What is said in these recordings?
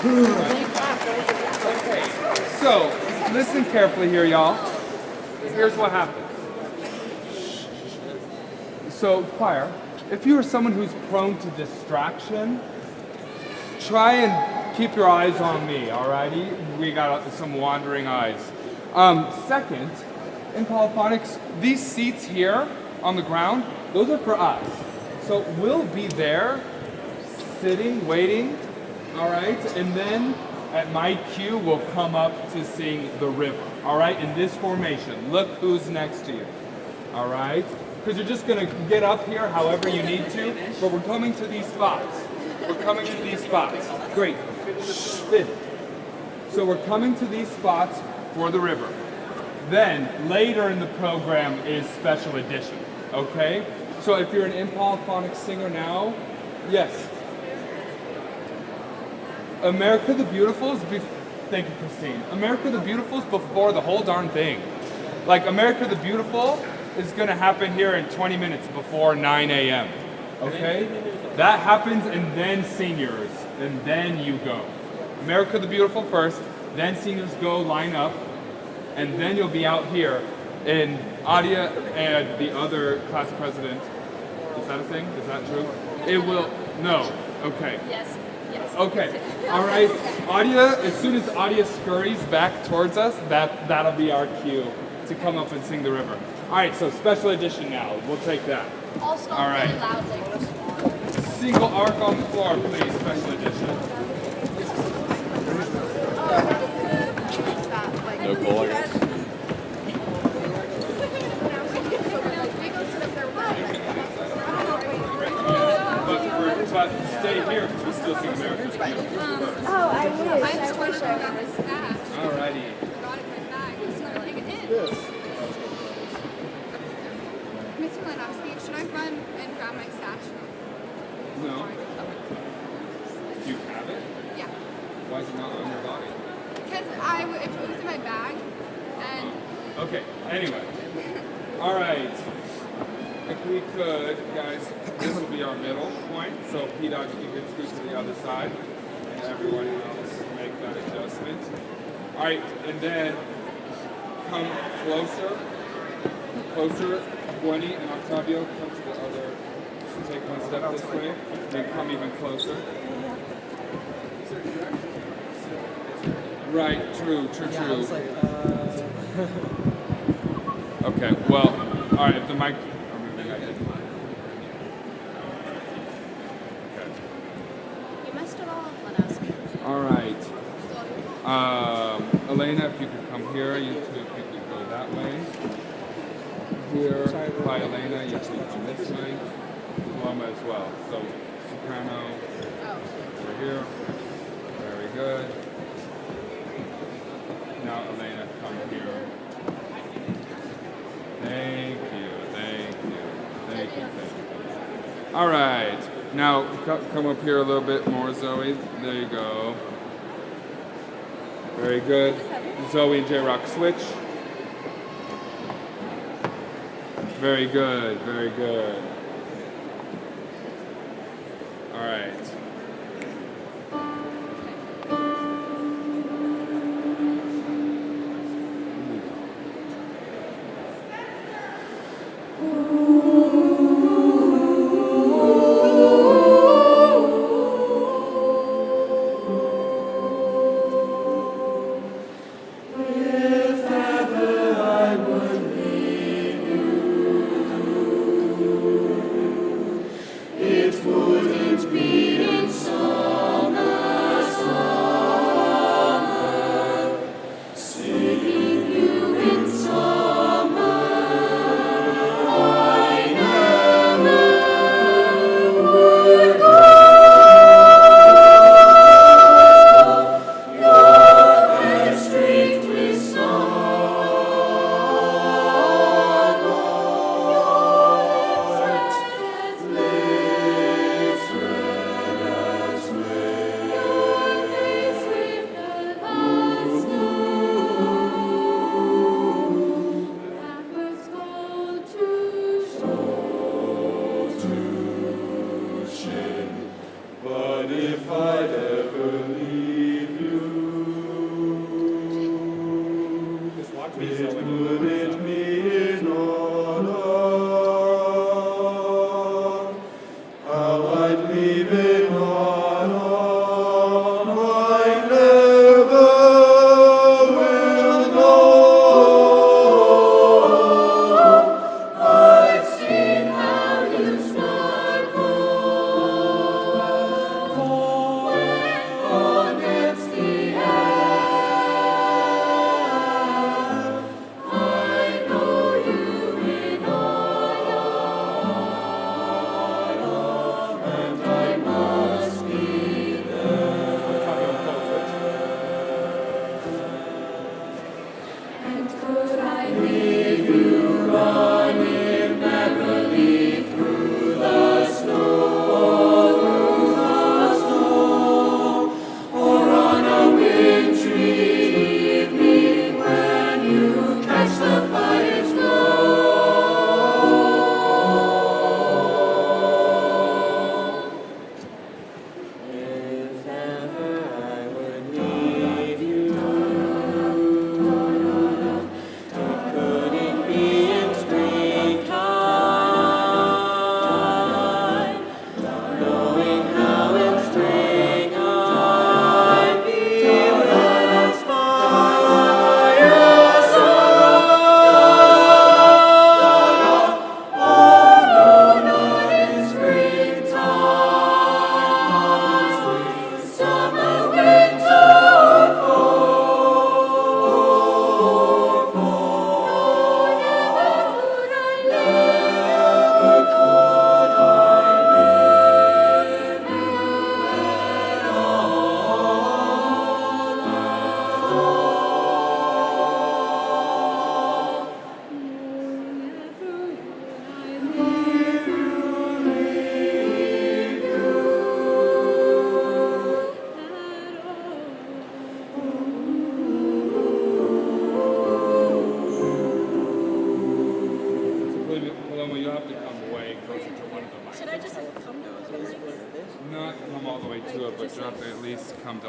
Okay, so listen carefully here, y'all. Here's what happened. So, choir, if you are someone who's prone to distraction, try and keep your eyes on me, alrighty? We got some wandering eyes. Second, in polyphonics, these seats here on the ground, those are for us. So we'll be there, sitting, waiting, alright? And then at my cue, we'll come up to sing the river, alright? In this formation, look who's next to you, alright? Because you're just gonna get up here however you need to, but we're coming to these spots. We're coming to these spots. Great. Spin. So we're coming to these spots for the river. Then, later in the program is special edition, okay? So if you're an impolyphonic singer now, yes. America the Beautiful is, thank you, Christine. America the Beautiful is before the whole darn thing. Like, America the Beautiful is gonna happen here in 20 minutes before 9 a.m., okay? That happens, and then seniors, and then you go. America the Beautiful first, then seniors go line up, and then you'll be out here. And Adia and the other class president, is that a thing? Is that true? It will, no, okay. Yes, yes. Okay, all right. Adia, as soon as Adia scurries back towards us, that'll be our cue to come up and sing the river. All right, so special edition now. We'll take that. Also, all right. really loud, Single arc on the floor, please. Special edition. No bowling. But stay here because we still sing American. Oh, I wish I was. Alrighty. Mr. Lanowski, should I run and grab my stash? No. Do you have it? Yeah. Why is it not on your body? Because it was in my bag, and... Okay, anyway. Alright. If we could, guys, this will be our middle point. So P-Dog, you can scoot to the other side. And everyone else make that adjustment. Alright, and then come closer. Closer. 20, and Octavio, come to the other. So take one step this way. And then come even closer. Right, true. Yeah, I was like, Okay, well, alright, if the mic... or maybe I didn't. Okay. You messed it all up, Lanowski. Alright. Elena, if you could come here, you two, if you could go that way. Here, by Elena, you two come this way. Diploma as well. So, soprano, over here. Very good. Now, Elena, come here. Thank you. All right. Now, come up here a little bit more, Zoe. There you go. Very good. Zoe and J-Rock switch. Very good. All right. It wouldn't be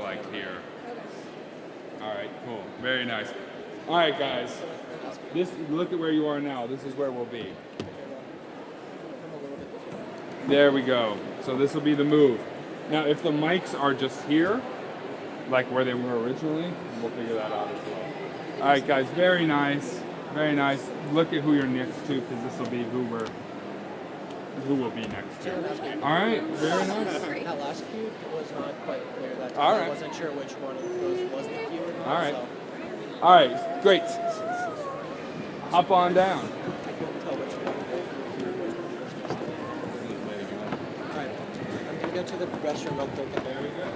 like here. All right, cool. Very nice. All right, guys. Look at where you are now. This is where we'll be. There we go. So this will be the move. Now, if the mics are just here, like where they were originally, we'll figure that out as well. All right, guys. Very nice. Very nice. Look at who you're next to, because this will be who will be next to. All right. Very nice. That last cue was not quite clear. That All right. I wasn't sure which one of those was the cue or not. All right. So All right. Great. Hop on down. I couldn't tell which one. All right. I'm gonna go to the restroom real quick. And there we go.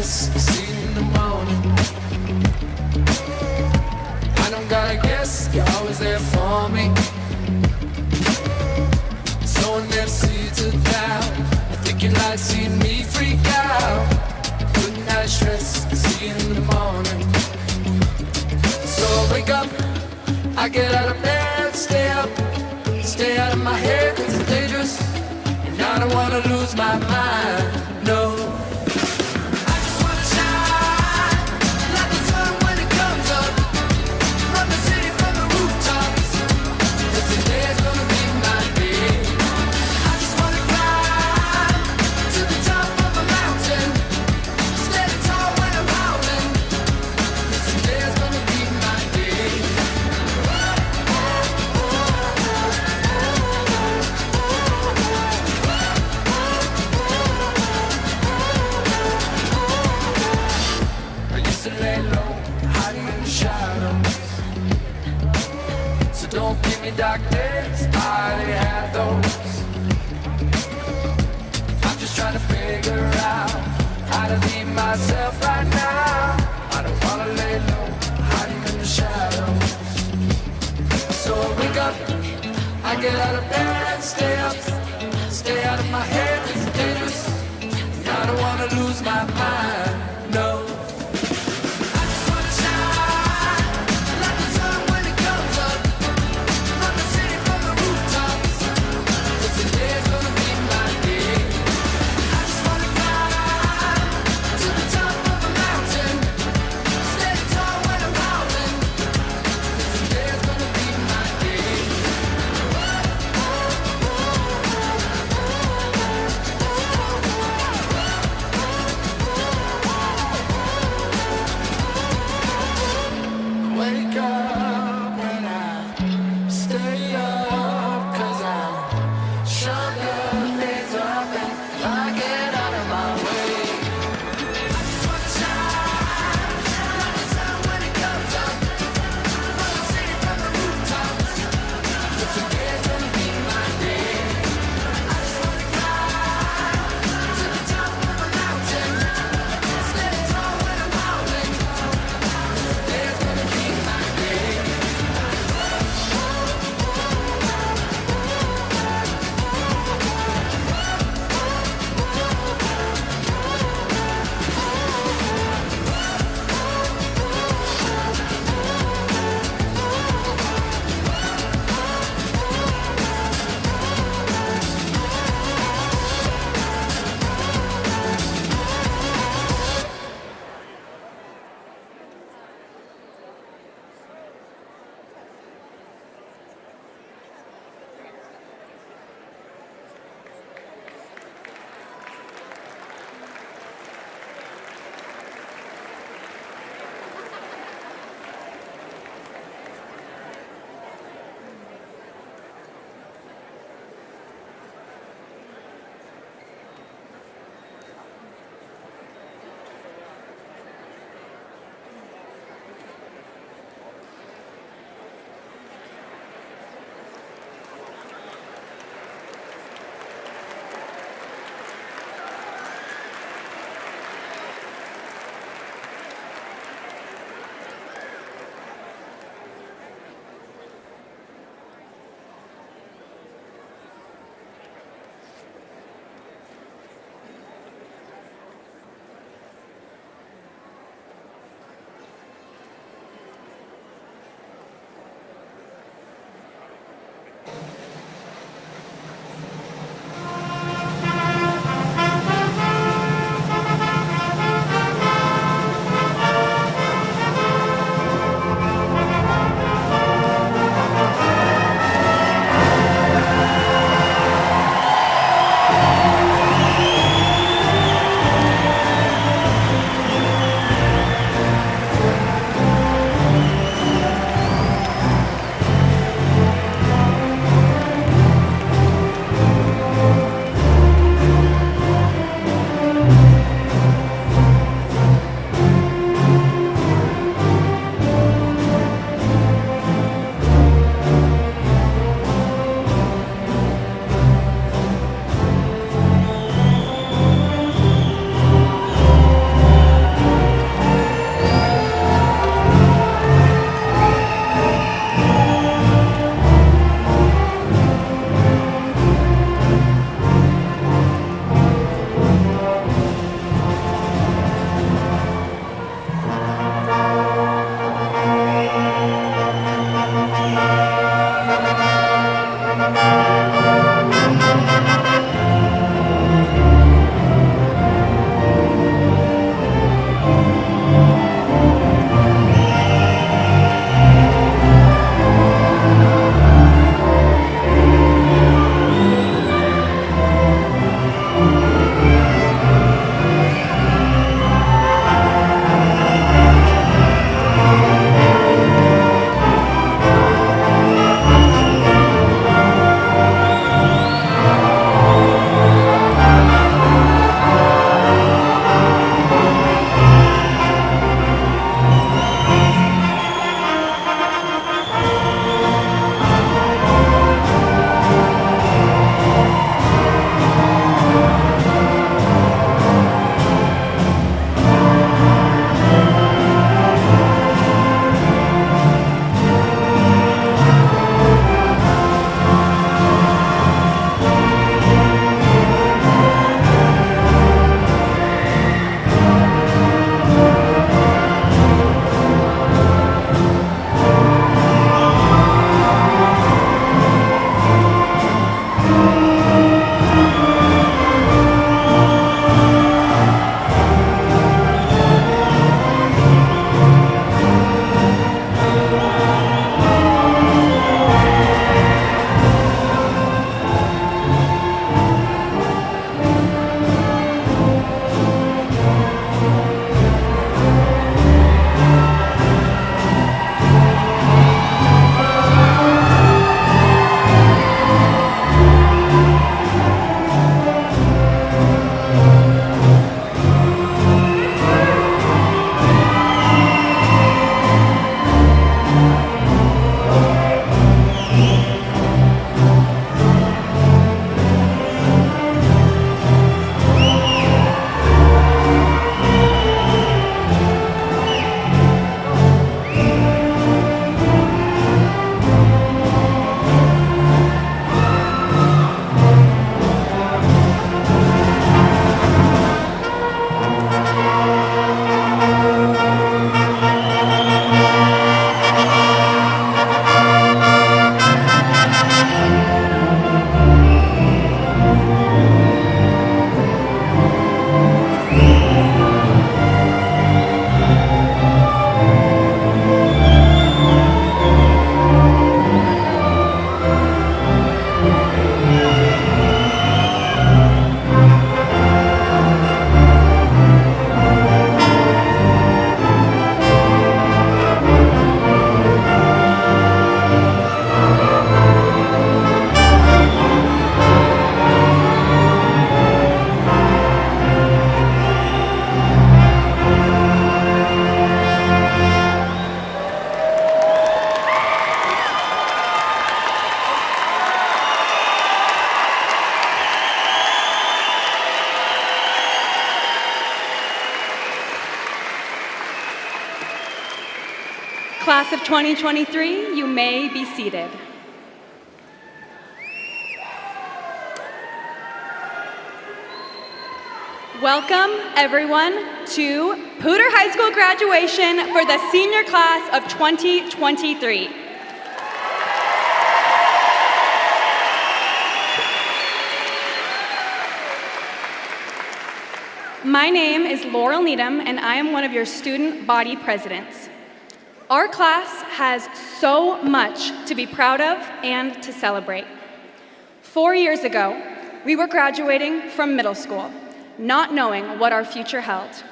stress, see you in the morning. I don't gotta guess, you're always there for me. Sowing them seeds of doubt, I think you like seeing me freak out. Putting out stress, see you in the morning. So I wake up, I get out of bed, stay up, stay out of my head 'cause it's dangerous. And I don't wanna lose my mind, no. I just wanna shine like the sun when it comes up. Run the city from the rooftops, 'cause today's gonna be my day. I just wanna climb to the top of a mountain, standing tall when I'm howling, 'cause today's gonna be my day. I used to lay low, hiding in the shadows. So don't give me dark days, I already had those. I'm just trying to figure out how to leave myself right now. I don't wanna lay low, hiding in the shadows. So I wake up, I get out of bed, stay up, stay out of my head, it's dangerous. And I don't wanna lose my mind, no. I just wanna shine like the sun when it comes up. Run the city from the rooftops, 'cause today's gonna be my day. I just wanna climb to the top of a mountain, stand tall when I'm howling, 'cause today's gonna be my day. Wake up and I stay up 'cause I'm stronger days up and I get out of my way. I just wanna shine like the sun when it comes up. Run the city from the rooftops, 'cause today's gonna be my day. I just wanna climb to the top of a mountain, standing tall when I'm howling, 'cause today's gonna be my day. Class of 2023, you may be seated. Welcome, everyone, to Poudre High School graduation for the senior class of 2023. My name is Laurel Needham, and I am one of your student body presidents. Our class has so much to be proud of and to celebrate. 4 years ago, we were graduating from middle school, not knowing what our future held.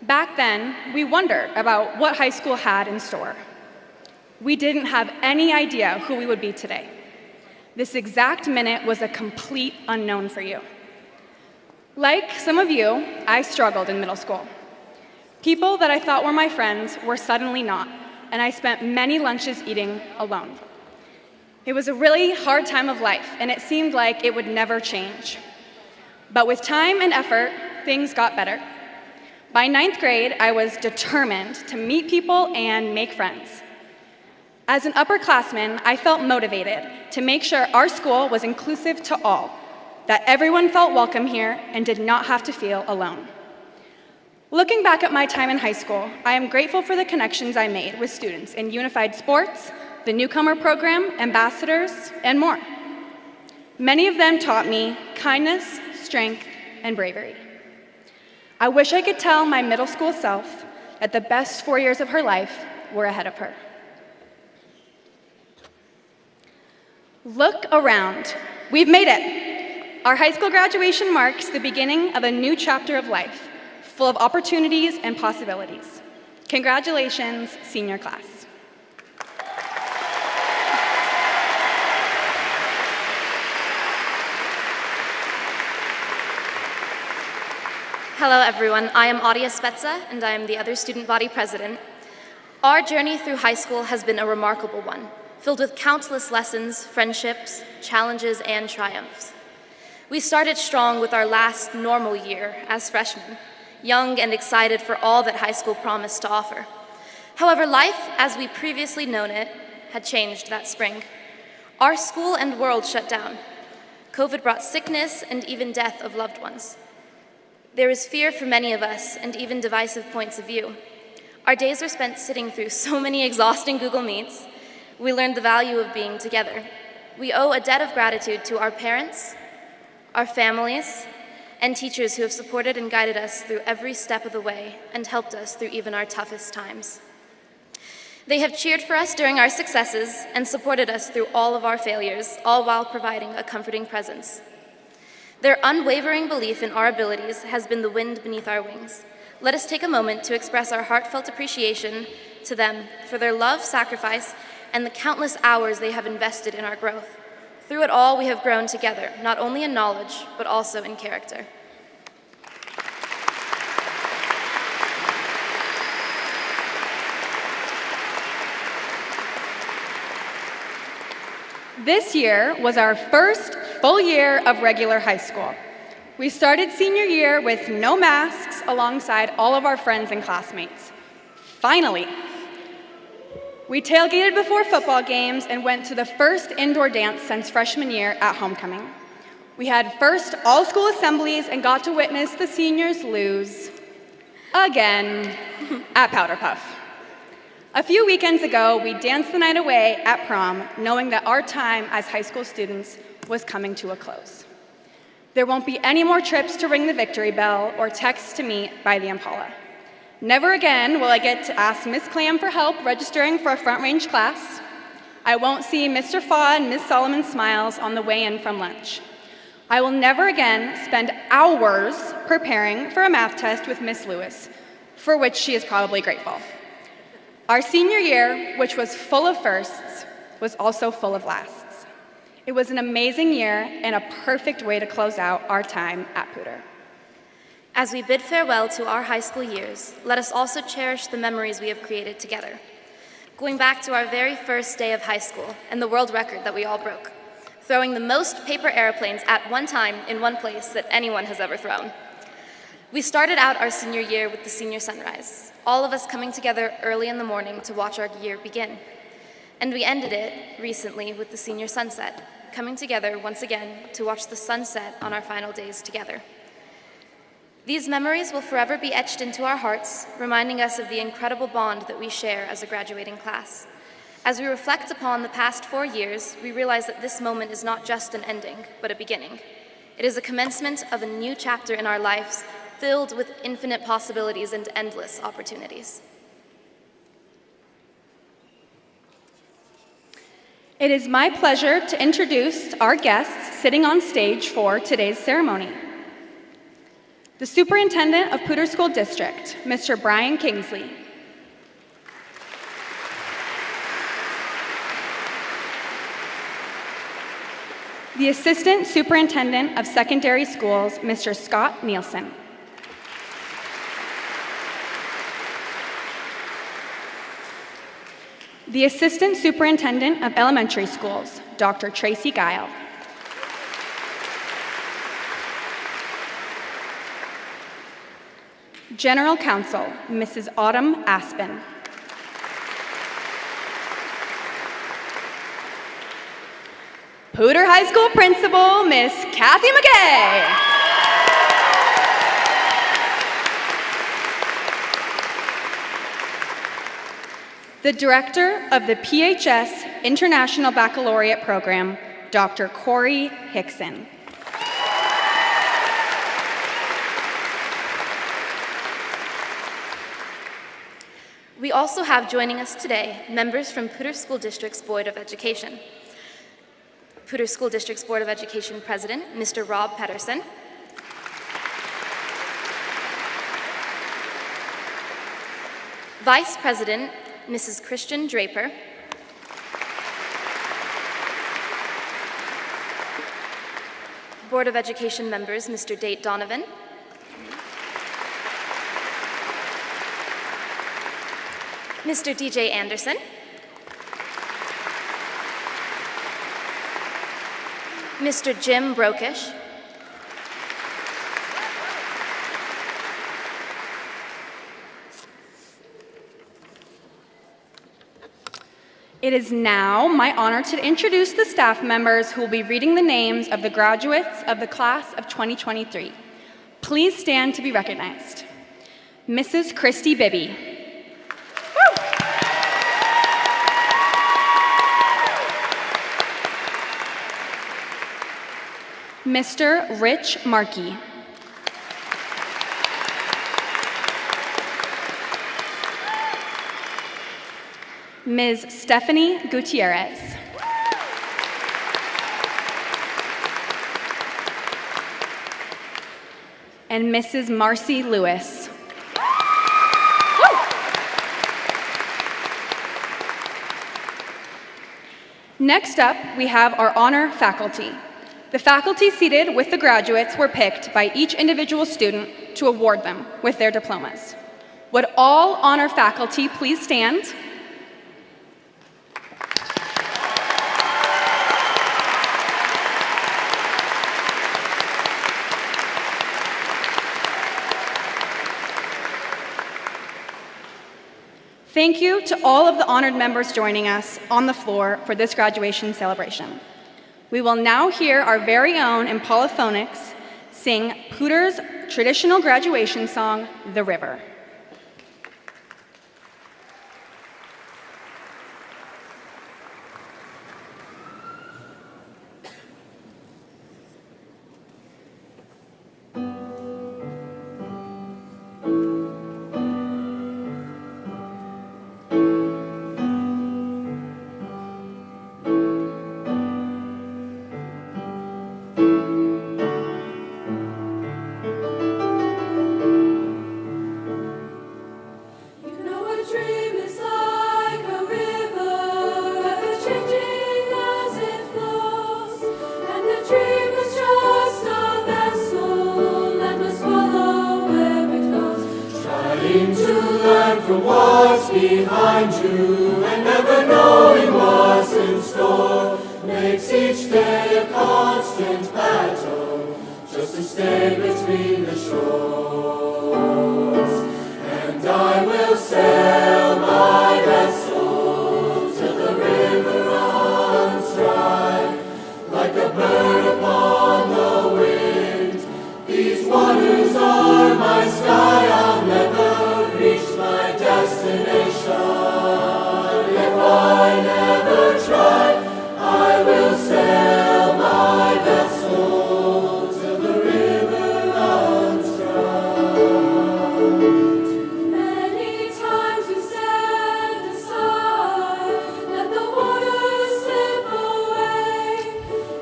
Back then, we wondered about what high school had in store. We didn't have any idea who we would be today. This exact minute was a complete unknown for you. Like some of you, I struggled in middle school. People that I thought were my friends were suddenly not, and I spent many lunches eating alone. It was a really hard time of life, and it seemed like it would never change. But with time and effort, things got better. By 9th grade, I was determined to meet people and make friends. As an upperclassman, I felt motivated to make sure our school was inclusive to all, that everyone felt welcome here and did not have to feel alone. Looking back at my time in high school, I am grateful for the connections I made with students in unified sports, the newcomer program, ambassadors, and more. Many of them taught me kindness, strength, and bravery. I wish I could tell my middle school self that the best 4 years of her life were ahead of her. Look around. We've made it. Our high school graduation marks the beginning of a new chapter of life, full of opportunities and possibilities. Congratulations, senior class. Hello, everyone. I am Audia Spezza, and I am the other student body president. Our journey through high school has been a remarkable one, filled with countless lessons, friendships, challenges, and triumphs. We started strong with our last normal year as freshmen, young and excited for all that high school promised to offer. However, life, as we previously known it, had changed that spring. Our school and world shut down. COVID brought sickness and even death of loved ones. There is fear for many of us and even divisive points of view. Our days were spent sitting through so many exhausting Google Meets. We learned the value of being together. We owe a debt of gratitude to our parents, our families, and teachers who have supported and guided us through every step of the way and helped us through even our toughest times. They have cheered for us during our successes and supported us through all of our failures, all while providing a comforting presence. Their unwavering belief in our abilities has been the wind beneath our wings. Let us take a moment to express our heartfelt appreciation to them for their love, sacrifice, and the countless hours they have invested in our growth. Through it all, we have grown together, not only in knowledge, but also in character. This year was our first full year of regular high school. We started senior year with no masks alongside all of our friends and classmates. Finally, we tailgated before football games and went to the first indoor dance since freshman year at homecoming. We had first all-school assemblies and got to witness the seniors lose, again, at Powder Puff. A few weekends ago, we danced the night away at prom, knowing that our time as high school students was coming to a close. There won't be any more trips to ring the victory bell or texts to meet by the Impala. Never again will I get to ask Miss Clam for help registering for a Front Range class. I won't see Mr. Faw and Miss Solomon's smiles on the way in from lunch. I will never again spend hours preparing for a math test with Miss Lewis, for which she is probably grateful. Our senior year, which was full of firsts, was also full of lasts. It was an amazing year and a perfect way to close out our time at Poudre. As we bid farewell to our high school years, let us also cherish the memories we have created together. Going back to our very first day of high school and the world record that we all broke, throwing the most paper airplanes at one time in one place that anyone has ever thrown. We started out our senior year with the senior sunrise, all of us coming together early in the morning to watch our year begin. And we ended it recently with the senior sunset, coming together once again to watch the sunset on our final days together. These memories will forever be etched into our hearts, reminding us of the incredible bond that we share as a graduating class. As we reflect upon the past 4 years, we realize that this moment is not just an ending, but a beginning. It is a commencement of a new chapter in our lives, filled with infinite possibilities and endless opportunities. It is my pleasure to introduce our guests sitting on stage for today's ceremony. The Superintendent of Poudre School District, Mr. Brian Kingsley. The Assistant Superintendent of Secondary Schools, Mr. Scott Nielsen. The Assistant Superintendent of Elementary Schools, Dr. Tracy Guile. General Counsel, Mrs. Autumn Aspen. Poudre High School Principal, Miss Kathy McKay. The Director of the PHS International Baccalaureate Program, Dr. Corey Hickson. We also have joining us today members from Poudre School District's Board of Education. Poudre School District's Board of Education President, Mr. Rob Pedersen. Vice President, Mrs. Christian Draper. Board of Education members, Mr. Date Donovan. Mr. DJ Anderson. Mr. Jim Brokish. It is now my honor to introduce the staff members who will be reading the names of the graduates of the class of 2023. Please stand to be recognized. Mrs. Christy Bibby. Mr. Rich Markey. Ms. Stephanie Gutierrez. And Mrs. Marcy Lewis. Next up, we have our honor faculty. The faculty seated with the graduates were picked by each individual student to award them with their diplomas. Would all honor faculty please stand? Thank you to all of the honored members joining us on the floor for this graduation celebration. We will now hear our very own Impala Phonics sing Poudre's traditional graduation song, The River. Behind you and never knowing what's in store makes each day a constant battle just to stay between the shores. will sail my vessel till the river runs dry. Like a bird upon the wind, these waters are my sky. I'll never reach my destination. If I never try, I will sail my vessel till the river runs dry. Many times we stand aside, let the waters slip away.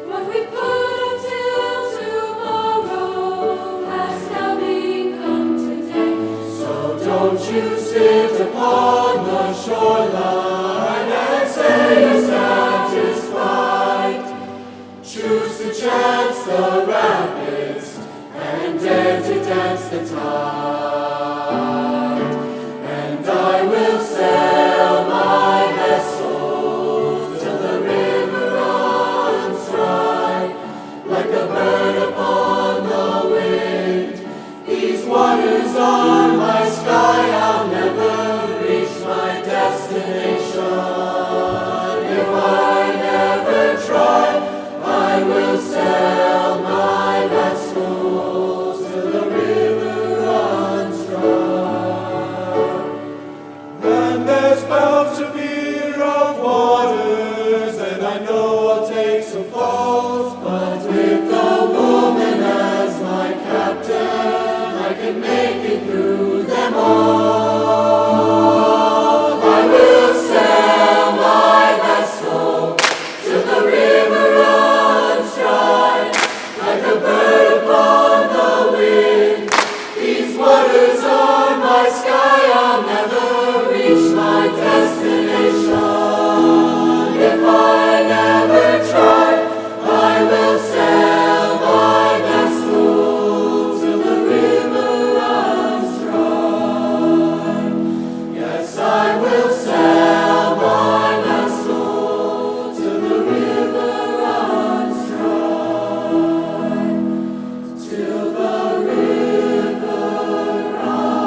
What we put till tomorrow has now become today. So don't you sit upon the shoreline and say you're satisfied. Choose to chance the rapids and dare to dance the tide. And I will sail my vessel till the river runs dry. Like a bird upon the wind, these waters are my sky. I'll never reach my destination. If I never try, I will sail my vessel till the river runs dry. And there's bound to be rough waters, and I know I'll take some falls, but with a woman as my captain, I can make it through them all. I will sail my vessel till the river runs dry. Like a bird upon the wind, these waters are my sky. I'll never reach my destination. If I never try, I will sail my vessel till the river runs dry. Yes, I will sail my vessel till the river runs dry. Till the river runs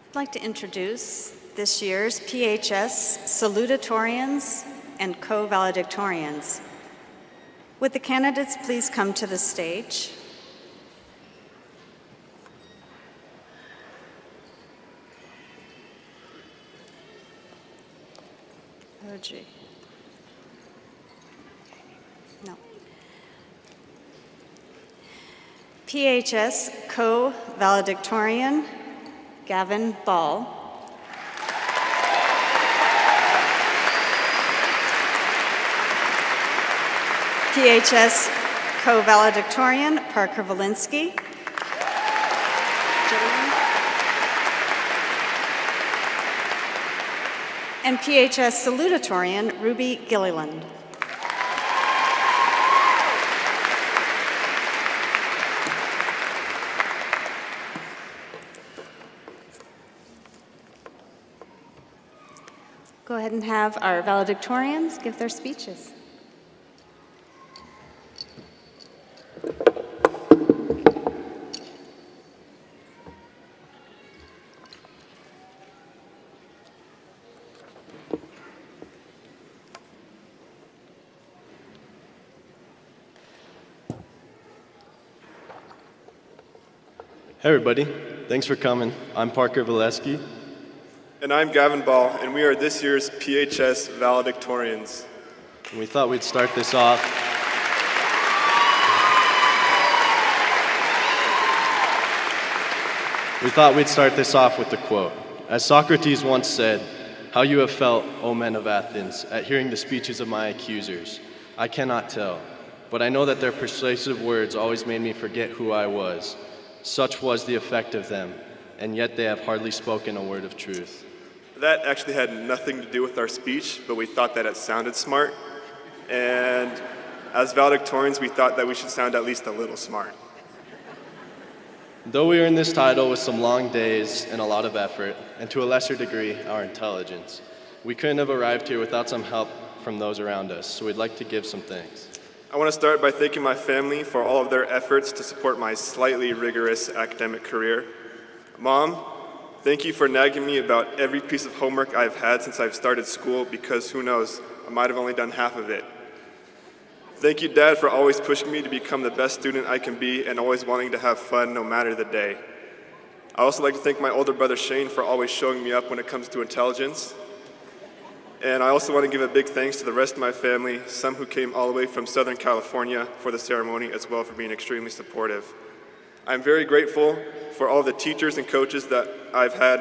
I'd like to introduce this year's PHS salutatorians and co-valedictorians. Would the candidates please come to the stage? Oh, gee. No. PHS co-valedictorian, Gavin Ball. PHS co-valedictorian, Parker Valinsky. And PHS salutatorian, Ruby Gilliland. Go ahead and have our valedictorians give their speeches. Hey everybody, thanks for coming. I'm Parker Valeski. And I'm Gavin Ball, and we are this year's PHS valedictorians. And we thought we'd start this off. With a quote. As Socrates once said, "How you have felt, O men of Athens, at hearing the speeches of my accusers, I cannot tell, but I know that their persuasive words always made me forget who I was. Such was the effect of them, and yet they have hardly spoken a word of truth." That actually had nothing to do with our speech, but we thought that it sounded smart. And as valedictorians, we thought that we should sound at least a little smart. Though we earned this title with some long days and a lot of effort, and to a lesser degree, our intelligence, we couldn't have arrived here without some help from those around us, so we'd like to give some thanks. I want to start by thanking my family for all of their efforts to support my slightly rigorous academic career. Mom, thank you for nagging me about every piece of homework I've had since I've started school, because who knows, I might have only done half of it. Thank you, Dad, for always pushing me to become the best student I can be and always wanting to have fun no matter the day. I also like to thank my older brother Shane for always showing me up when it comes to intelligence. And I also want to give a big thanks to the rest of my family, some who came all the way from Southern California for the ceremony, as well, for being extremely supportive. I'm very grateful for all the teachers and coaches that have had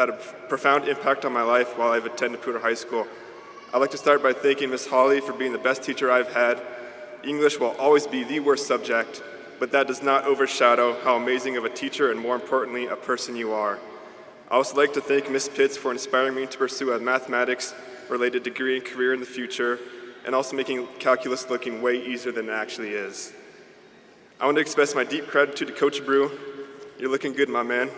a profound impact on my life while I've attended Poudre High School. I'd like to start by thanking Miss Holly for being the best teacher I've had. English will always be the worst subject, but that does not overshadow how amazing of a teacher and, more importantly, a person you are. I also like to thank Miss Pitts for inspiring me to pursue a mathematics-related degree and career in the future, and also making calculus looking way easier than it actually is. I want to express my deep gratitude to Coach Brew. You're looking good, my man.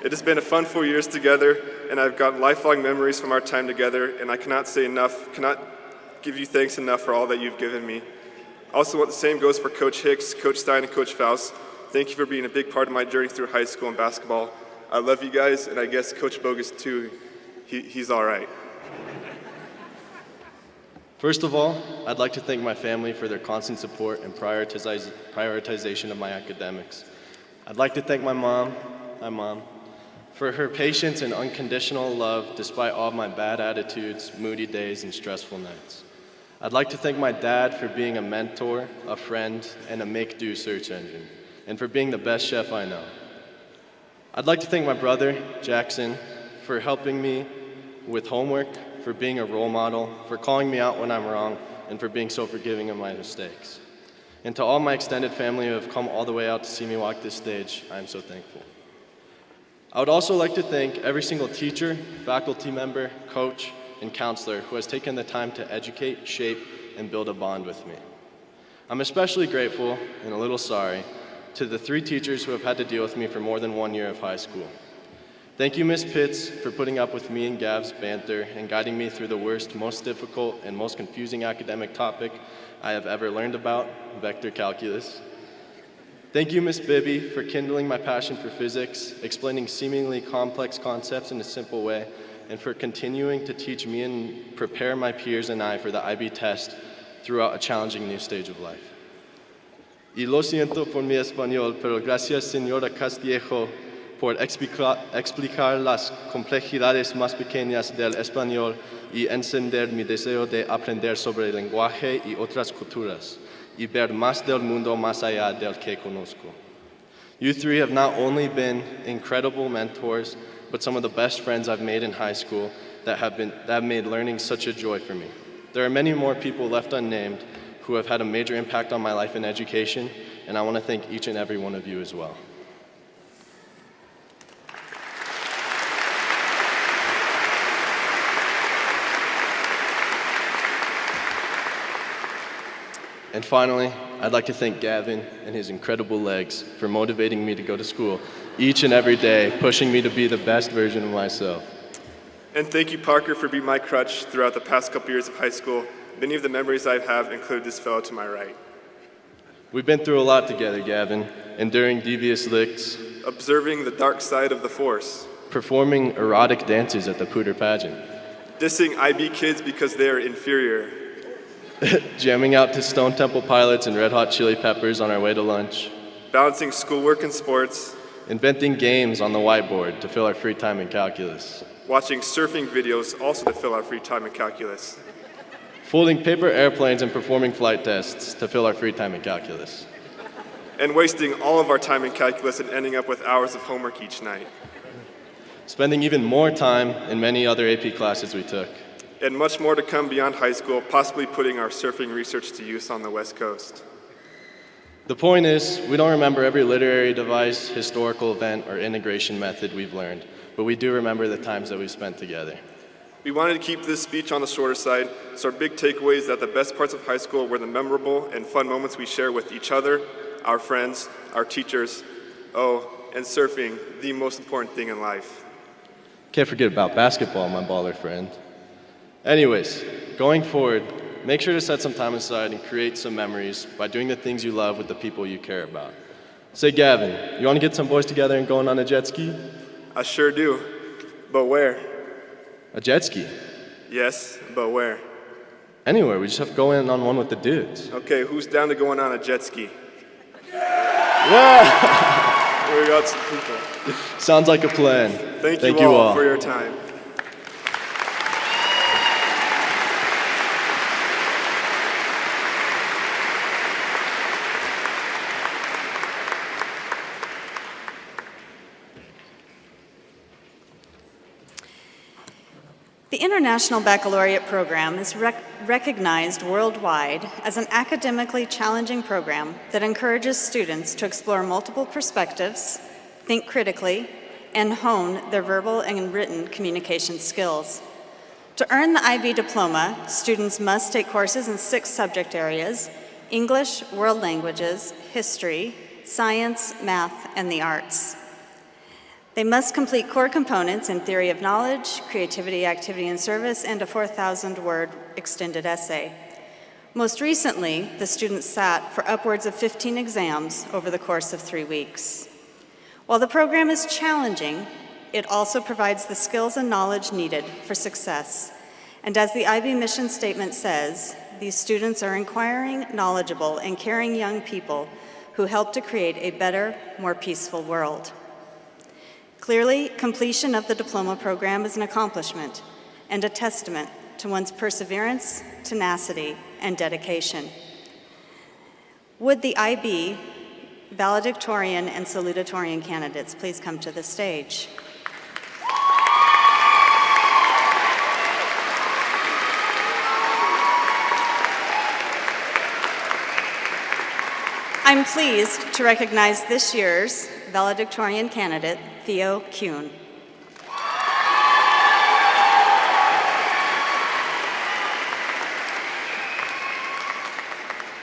It has been a fun 4 years together, and I've got lifelong memories from our time together, and I cannot give you thanks enough for all that you've given me. Also, the same goes for Coach Hicks, Coach Stein, and Coach Faust. Thank you for being a big part of my journey through high school and basketball. I love you guys, and I guess Coach Bogus too. He's all right. First of all, I'd like to thank my family for their constant support and prioritization of my academics. I'd like to thank my mom, for her patience and unconditional love despite all of my bad attitudes, moody days, and stressful nights. I'd like to thank my dad for being a mentor, a friend, and a make-do search engine, and for being the best chef I know. I'd like to thank my brother, Jackson, for helping me with homework, for being a role model, for calling me out when I'm wrong, and for being so forgiving of my mistakes. And to all my extended family who have come all the way out to see me walk this stage, I am so thankful. I would also like to thank every single teacher, faculty member, coach, and counselor who has taken the time to educate, shape, and build a bond with me. I'm especially grateful, and a little sorry, to the 3 teachers who have had to deal with me for more than 1 year of high school. Thank you, Ms. Pitts, for putting up with me and Gav's banter and guiding me through the worst, most difficult, and most confusing academic topic I have ever learned about, vector calculus. Thank you, Ms. Bibby, for kindling my passion for physics, explaining seemingly complex concepts in a simple way, and for continuing to teach me and prepare my peers and I for the IB test throughout a challenging new stage of life. Y lo siento por mi español, pero gracias, señora Castillejo, por explicar las complejidades más pequeñas del español y encender mi deseo de aprender sobre el lenguaje y otras culturas, y ver más del mundo más allá del que conozco. You 3 have not only been incredible mentors, but some of the best friends I've made in high school that have made learning such a joy for me. There are many more people left unnamed who have had a major impact on my life and education, and I want to thank each and every one of you as well. And finally, I'd like to thank Gavin and his incredible legs for motivating me to go to school each and every day, pushing me to be the best version of myself. And thank you, Parker, for being my crutch throughout the past couple years of high school. Many of the memories I have include this fellow to my right. We've been through a lot together, Gavin, enduring devious licks, Observing the dark side of the Force, performing erotic dances at the Poudre pageant, dissing IB kids because they are inferior, jamming out to Stone Temple Pilots and Red Hot Chili Peppers on our way to lunch, balancing schoolwork and sports, inventing games on the whiteboard to fill our free time in calculus, watching surfing videos also to fill our free time in calculus, folding paper airplanes and performing flight tests to fill our free time in calculus, and wasting all of our time in calculus and ending up with hours of homework each night, spending even more time in many other AP classes we took, and much more to come beyond high school, possibly putting our surfing research to use on the West Coast. The point is, we don't remember every literary device, historical event, or integration method we've learned, but we do remember the times that we spent together. We wanted to keep this speech on the shorter side, so our big takeaway is that the best parts of high school were the memorable and fun moments we share with each other, our friends, our teachers, and surfing, the most important thing in life. Can't forget about basketball, my baller friend. Anyways, going forward, make sure to set some time aside and create some memories by doing the things you love with the people you care about. Say, Gavin, you want to get some boys together and going on a jet ski? I sure do, but where? A jet ski? Yes, but where? Anywhere, we just have to go in on one with the dudes. Okay, who's down to going on a jet ski? Yeah! We got some people. Sounds like a plan. Thank you all for your time. The International Baccalaureate program is recognized worldwide as an academically challenging program that encourages students to explore multiple perspectives, think critically, and hone their verbal and written communication skills. To earn the IB diploma, students must take courses in 6 subject areas: English, world languages, history, science, math, and the arts. They must complete core components in theory of knowledge, creativity, activity, and service, and a 4,000-word extended essay. Most recently, the students sat for upwards of 15 exams over the course of 3 weeks. While the program is challenging, it also provides the skills and knowledge needed for success. And as the IB mission statement says, these students are inquiring, knowledgeable, and caring young people who help to create a better, more peaceful world. Clearly, completion of the diploma program is an accomplishment and a testament to one's perseverance, tenacity, and dedication. Would the IB, Valedictorian, and Salutatorian candidates please come to the stage? I'm pleased to recognize this year's Valedictorian candidate, Theo Kuhn.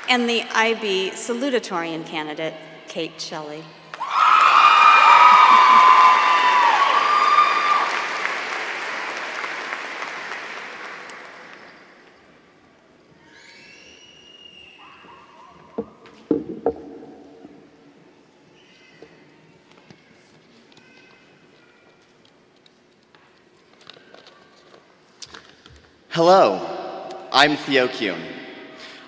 And the IB Salutatorian candidate, Kate Shelley. Hello, I'm Theo Kuhn.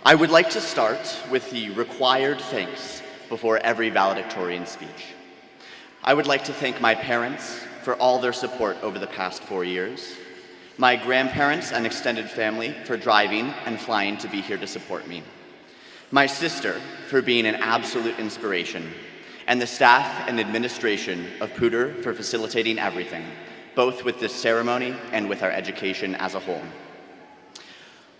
I would like to start with the required thanks before every valedictorian speech. I would like to thank my parents for all their support over the past 4 years, my grandparents and extended family for driving and flying to be here to support me, my sister for being an absolute inspiration, and the staff and administration of Poudre for facilitating everything, both with this ceremony and with our education as a whole.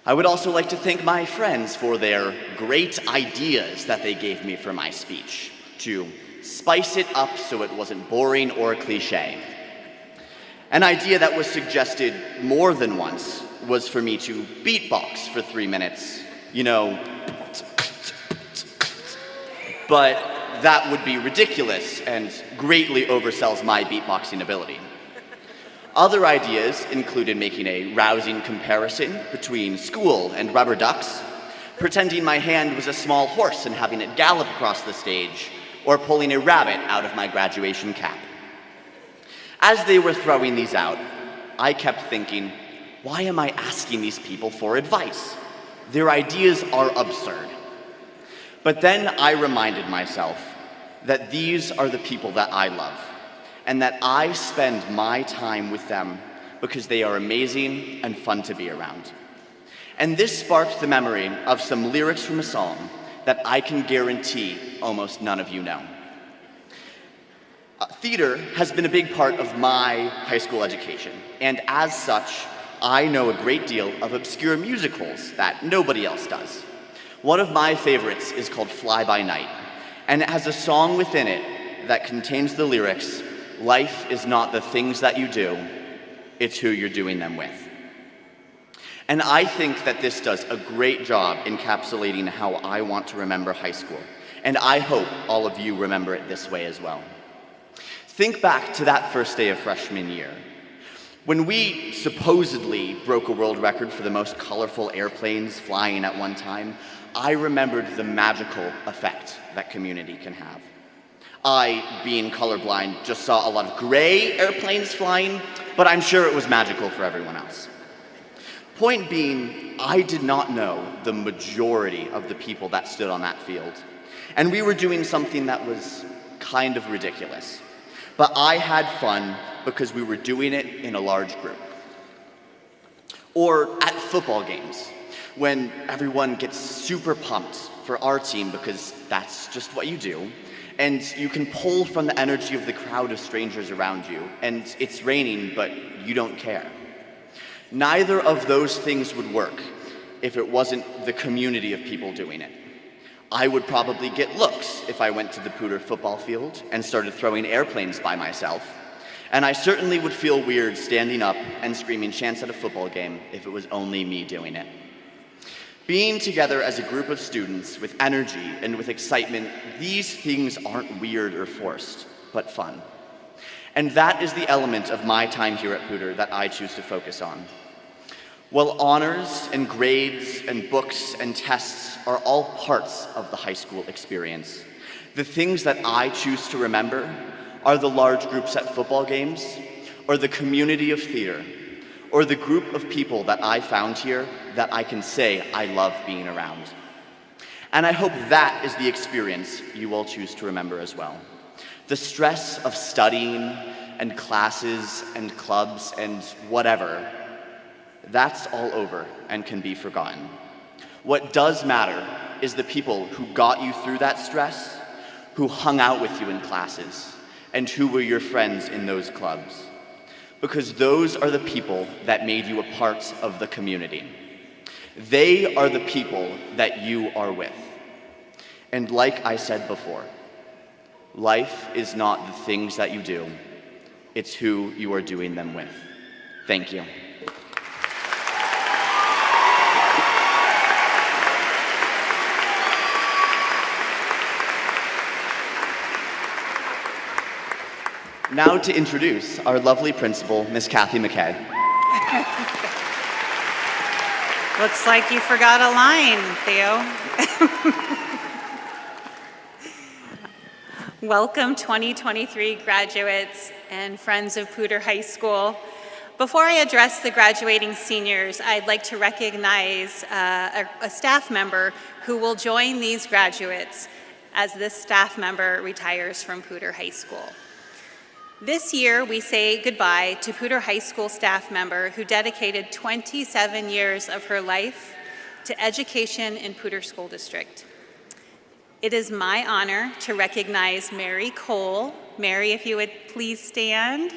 I would also like to thank my friends for their great ideas that they gave me for my speech, to spice it up so it wasn't boring or cliche. An idea that was suggested more than once was for me to beatbox for 3 minutes, but that would be ridiculous and greatly oversells my beatboxing ability. Other ideas included making a rousing comparison between school and rubber ducks, pretending my hand was a small horse and having it gallop across the stage, or pulling a rabbit out of my graduation cap. As they were throwing these out, I kept thinking, why am I asking these people for advice? Their ideas are absurd. But then I reminded myself that these are the people that I love, and that I spend my time with them because they are amazing and fun to be around. And this sparked the memory of some lyrics from a song that I can guarantee almost none of you know. Theater has been a big part of my high school education, and as such, I know a great deal of obscure musicals that nobody else does. One of my favorites is called Fly By Night, and it has a song within it that contains the lyrics, life is not the things that you do, it's who you're doing them with. And I think that this does a great job encapsulating how I want to remember high school. And I hope all of you remember it this way as well. Think back to that first day of freshman year, when we supposedly broke a world record for the most colorful airplanes flying at one time. I remembered the magical effect that community can have. I, being colorblind, just saw a lot of gray airplanes flying, but I'm sure it was magical for everyone else. Point being, I did not know the majority of the people that stood on that field. And we were doing something that was kind of ridiculous. But I had fun because we were doing it in a large group. Or at football games, when everyone gets super pumped for our team because that's just what you do, and you can pull from the energy of the crowd of strangers around you, and it's raining, but you don't care. Neither of those things would work if it wasn't the community of people doing it. I would probably get looks if I went to the Poudre football field and started throwing airplanes by myself. And I certainly would feel weird standing up and screaming chants at a football game if it was only me doing it. Being together as a group of students with energy and with excitement, these things aren't weird or forced, but fun. And that is the element of my time here at Poudre that I choose to focus on. While honors and grades and books and tests are all parts of the high school experience, the things that I choose to remember are the large groups at football games, or the community of theater, or the group of people that I found here that I can say I love being around. And I hope that is the experience you all choose to remember as well. The stress of studying and classes and clubs and whatever, that's all over and can be forgotten. What does matter is the people who got you through that stress, who hung out with you in classes, and who were your friends in those clubs. Because those are the people that made you a part of the community. They are the people that you are with. And like I said before, life is not the things that you do, it's who you are doing them with. Thank you. Now to introduce our lovely principal, Miss Kathy McKay. Looks like you forgot a line, Theo. Welcome 2023 graduates and friends of Poudre High School. Before I address the graduating seniors, I'd like to recognize a staff member who will join these graduates as this staff member retires from Poudre High School. This year, we say goodbye to Poudre High School staff member who dedicated 27 years of her life to education in Poudre School District. It is my honor to recognize Mary Cole. Mary, if you would please stand.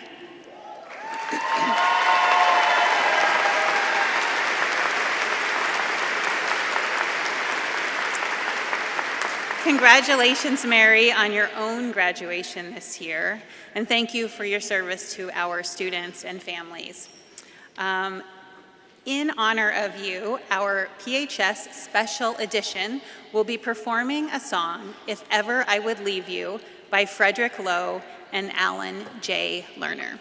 Congratulations, Mary, on your own graduation this year, and thank you for your service to our students and families. In honor of you, our PHS Special Edition will be performing a song, If Ever I Would Leave You, by Frederick Lowe and Alan J. Lerner.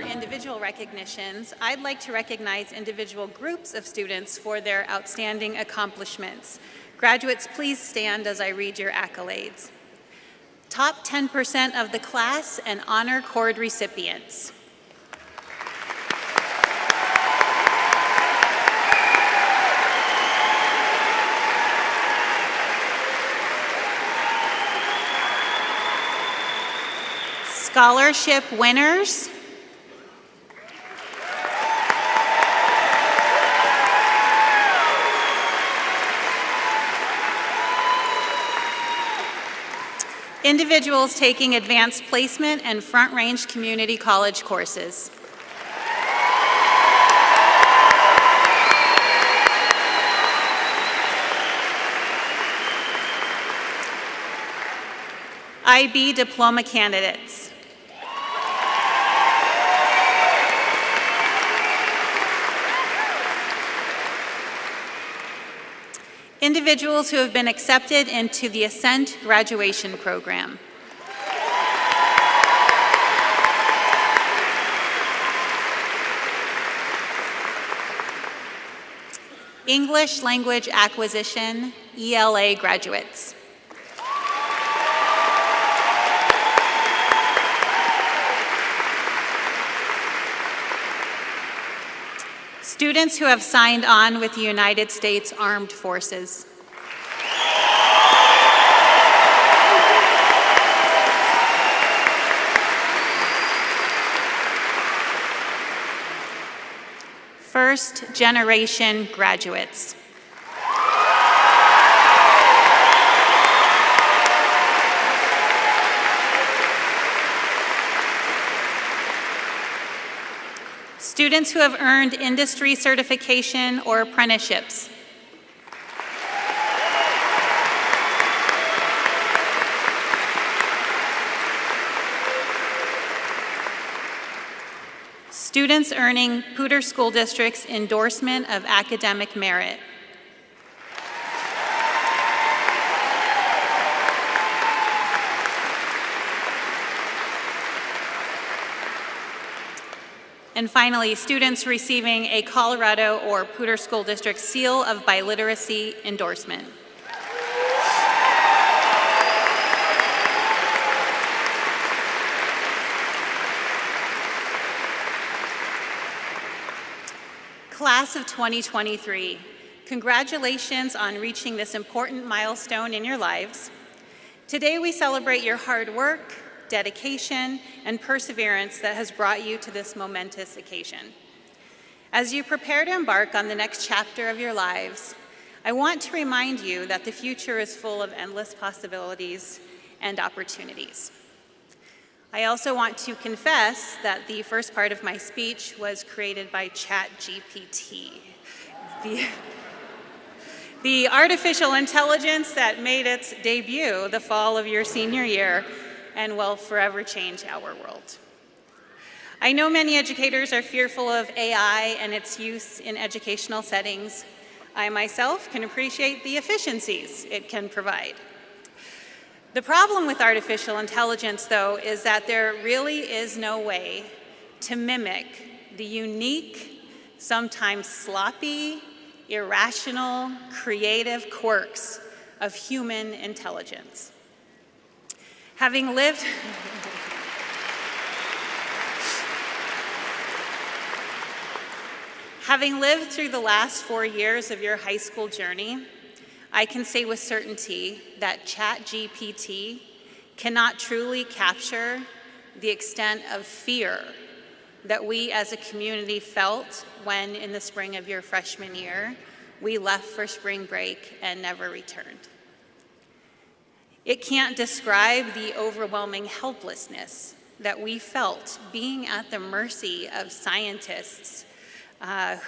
individual recognitions, I'd like to recognize individual groups of students for their outstanding accomplishments. Graduates, please stand as I read your accolades. Top 10% of the class and honor cord recipients. Scholarship winners. Individuals taking advanced placement and Front Range Community College courses. IB diploma candidates. Individuals who have been accepted into the Ascent graduation program. English Language Acquisition, ELA graduates. Students who have signed on with the United States Armed Forces. First generation graduates. Students who have earned industry certification or apprenticeships. Students earning Poudre School District's endorsement of academic merit. And finally, students receiving a Colorado or Poudre School District Seal of Biliteracy endorsement. Class of 2023, congratulations on reaching this important milestone in your lives. Today we celebrate your hard work, dedication, and perseverance that has brought you to this momentous occasion. As you prepare to embark on the next chapter of your lives, I want to remind you that the future is full of endless possibilities and opportunities. I also want to confess that the first part of my speech was created by ChatGPT, the artificial intelligence that made its debut the fall of your senior year and will forever change our world. I know many educators are fearful of AI and its use in educational settings. I myself can appreciate the efficiencies it can provide. The problem with artificial intelligence, though, is that there really is no way to mimic the unique, sometimes sloppy, irrational, creative quirks of human intelligence. Having lived through the last 4 years of your high school journey, I can say with certainty that ChatGPT cannot truly capture the extent of fear that we as a community felt when, in the spring of your freshman year, we left for spring break and never returned. It can't describe the overwhelming helplessness that we felt being at the mercy of scientists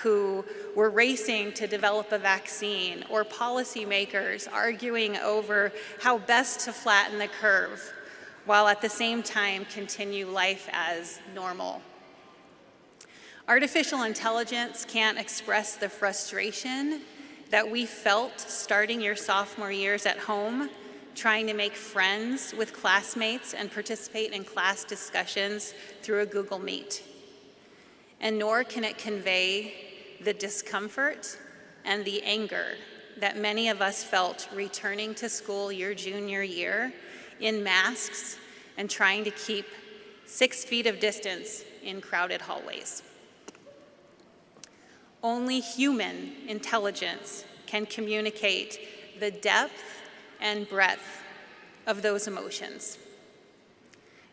who were racing to develop a vaccine, or policymakers arguing over how best to flatten the curve, while at the same time continue life as normal. Artificial intelligence can't express the frustration that we felt starting your sophomore years at home, trying to make friends with classmates and participate in class discussions through a Google Meet. and nor can it convey the discomfort and the anger that many of us felt returning to school your junior year in masks and trying to keep 6 feet of distance in crowded hallways. Only human intelligence can communicate the depth and breadth of those emotions.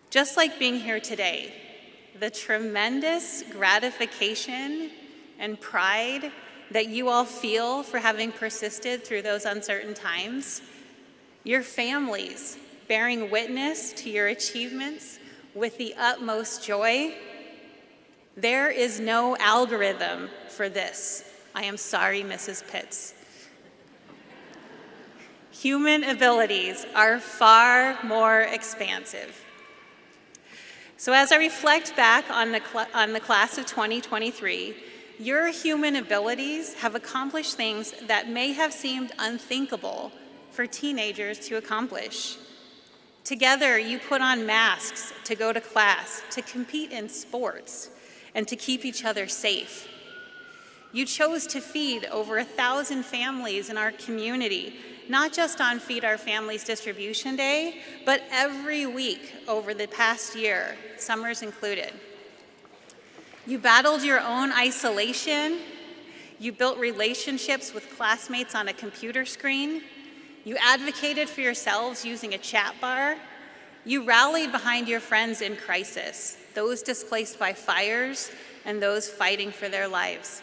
Just like being here today, the tremendous gratification and pride that you all feel for having persisted through those uncertain times, your families bearing witness to your achievements with the utmost joy, there is no algorithm for this. I am sorry, Mrs. Pitts. Human abilities are far more expansive. So as I reflect back on the class of 2023, your human abilities have accomplished things that may have seemed unthinkable for teenagers to accomplish. Together, you put on masks to go to class, to compete in sports, and to keep each other safe. You chose to feed over 1,000 families in our community, not just on Feed Our Families Distribution Day, but every week over the past year, summers included. You battled your own isolation. You built relationships with classmates on a computer screen. You advocated for yourselves using a chat bar. You rallied behind your friends in crisis, those displaced by fires and those fighting for their lives.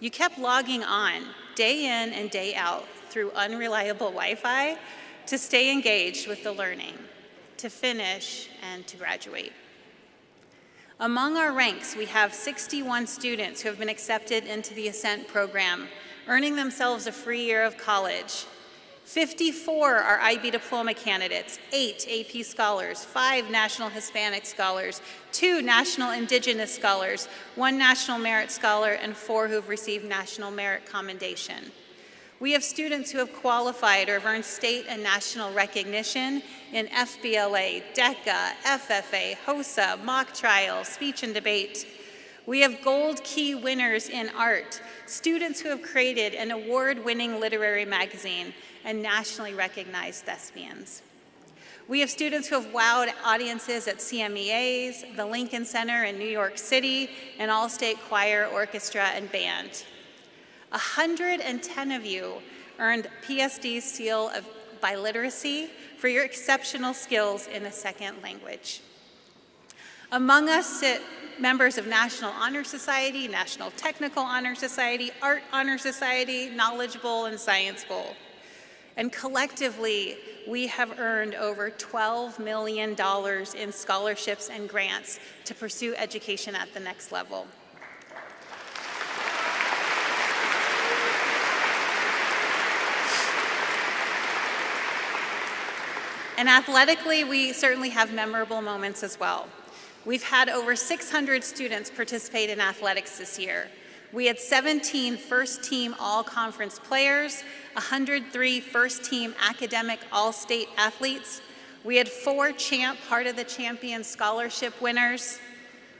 You kept logging on day in and day out through unreliable Wi-Fi to stay engaged with the learning, to finish and to graduate. Among our ranks, we have 61 students who have been accepted into the Ascent program, earning themselves a free year of college. 54 are IB diploma candidates, 8 AP scholars, 5 National Hispanic Scholars, 2 National Indigenous Scholars, 1 National Merit Scholar, and 4 who have received National Merit Commendation. We have students who have qualified or have earned state and national recognition in FBLA, DECA, FFA, HOSA, mock trial, speech and debate. We have gold key winners in art, students who have created an award-winning literary magazine, and nationally recognized thespians. We have students who have wowed audiences at CMEAs, the Lincoln Center in New York City, and All-State Choir, Orchestra, and Band. 110 of you earned PSD's seal of biliteracy for your exceptional skills in a second language. Among us sit members of National Honor Society, National Technical Honor Society, Art Honor Society, Knowledge Bowl, and Science Bowl. And collectively, we have earned over $12 million in scholarships and grants to pursue education at the next level. And athletically, we certainly have memorable moments as well. We've had over 600 students participate in athletics this year. We had 17 first-team all-conference players, 103 first-team academic all-state athletes. We had 4 Heart of the Champion scholarship winners.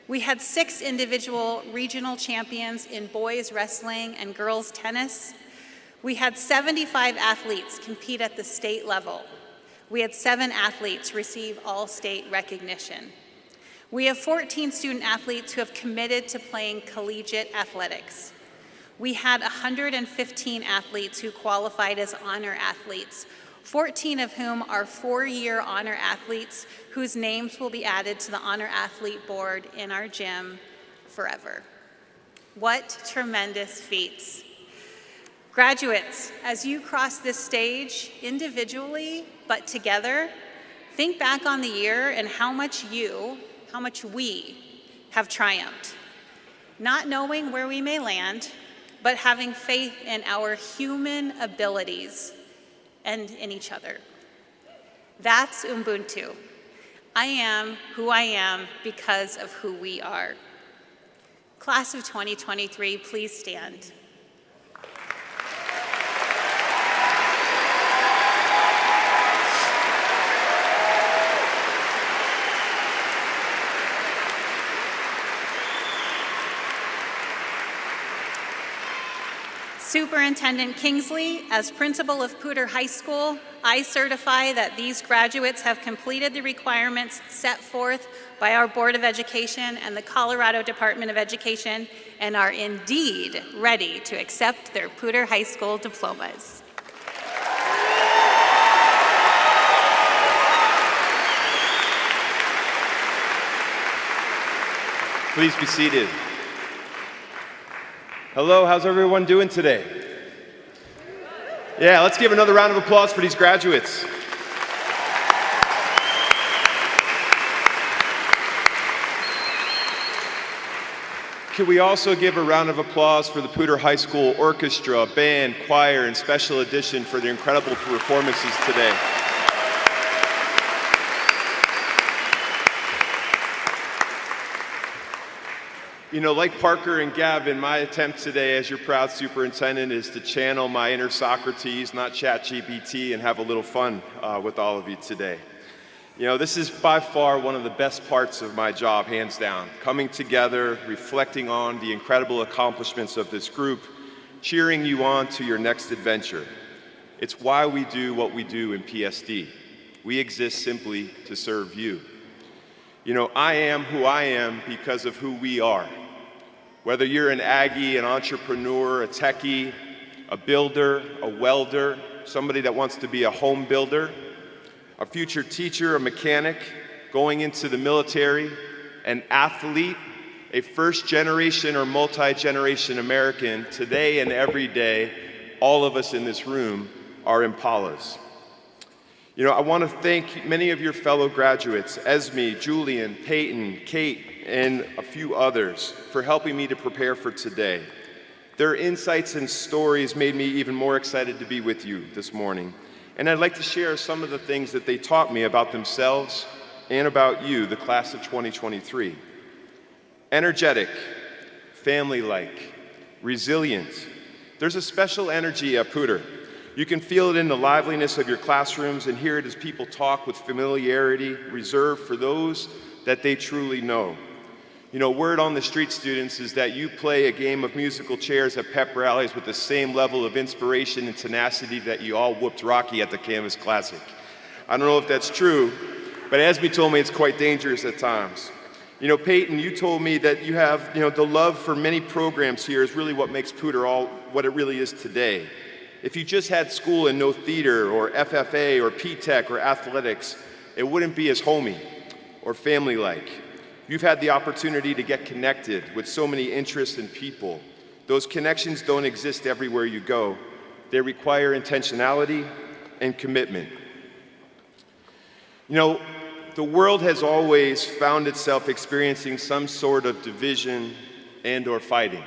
We had 6 individual regional champions in boys wrestling and girls tennis. We had 75 athletes compete at the state level. We had 7 athletes receive all-state recognition. We have 14 student athletes who have committed to playing collegiate athletics. We had 115 athletes who qualified as honor athletes, 14 of whom are 4-year honor athletes whose names will be added to the honor athlete board in our gym forever. What tremendous feats. Graduates, as you cross this stage individually but together, think back on the year and how much we have triumphed. Not knowing where we may land, but having faith in our human abilities and in each other. That's Ubuntu. I am who I am because of who we are. Class of 2023, please stand. Superintendent Kingsley, as principal of Poudre High School, I certify that these graduates have completed the requirements set forth by our Board of Education and the Colorado Department of Education and are indeed ready to accept their Poudre High School diplomas. Please be seated. Hello, how's everyone doing today? Yeah, let's give another round of applause for these graduates. Could we also give a round of applause for the Poudre High School Orchestra, Band, Choir, and Special Edition for their incredible performances today. You know, like Parker and Gavin, my attempt today as your proud superintendent is to channel my inner Socrates, not ChatGPT, and have a little fun with all of you today. You know, this is by far one of the best parts of my job, hands down. Coming together, reflecting on the incredible accomplishments of this group, cheering you on to your next adventure. It's why we do what we do in PSD. We exist simply to serve you. You know, I am who I am because of who we are. Whether you're an Aggie, an entrepreneur, a techie, a builder, a welder, somebody that wants to be a home builder, a future teacher, a mechanic, going into the military, an athlete, a first-generation or multi-generation American, today and every day, all of us in this room are Impalas. You know, I want to thank many of your fellow graduates, Esme, Julian, Peyton, Kate, and a few others for helping me to prepare for today. Their insights and stories made me even more excited to be with you this morning. And I'd like to share some of the things that they taught me about themselves and about you, the class of 2023. Energetic, family-like, resilient. There's a special energy at Poudre. You can feel it in the liveliness of your classrooms and hear it as people talk with familiarity, reserved for those that they truly know. You know, word on the street, students, is that you play a game of musical chairs at pep rallies with the same level of inspiration and tenacity that you all whooped Rocky at the Canvas Classic. I don't know if that's true, but Esme told me it's quite dangerous at times. You know, Peyton, you told me that you have, you know, the love for many programs here is really what makes Poudre all what it really is today. If you just had school and no theater or FFA or P-Tech or athletics, it wouldn't be as homey or family-like. You've had the opportunity to get connected with so many interests and people. Those connections don't exist everywhere you go. They require intentionality and commitment. You know, the world has always found itself experiencing some sort of division and or fighting.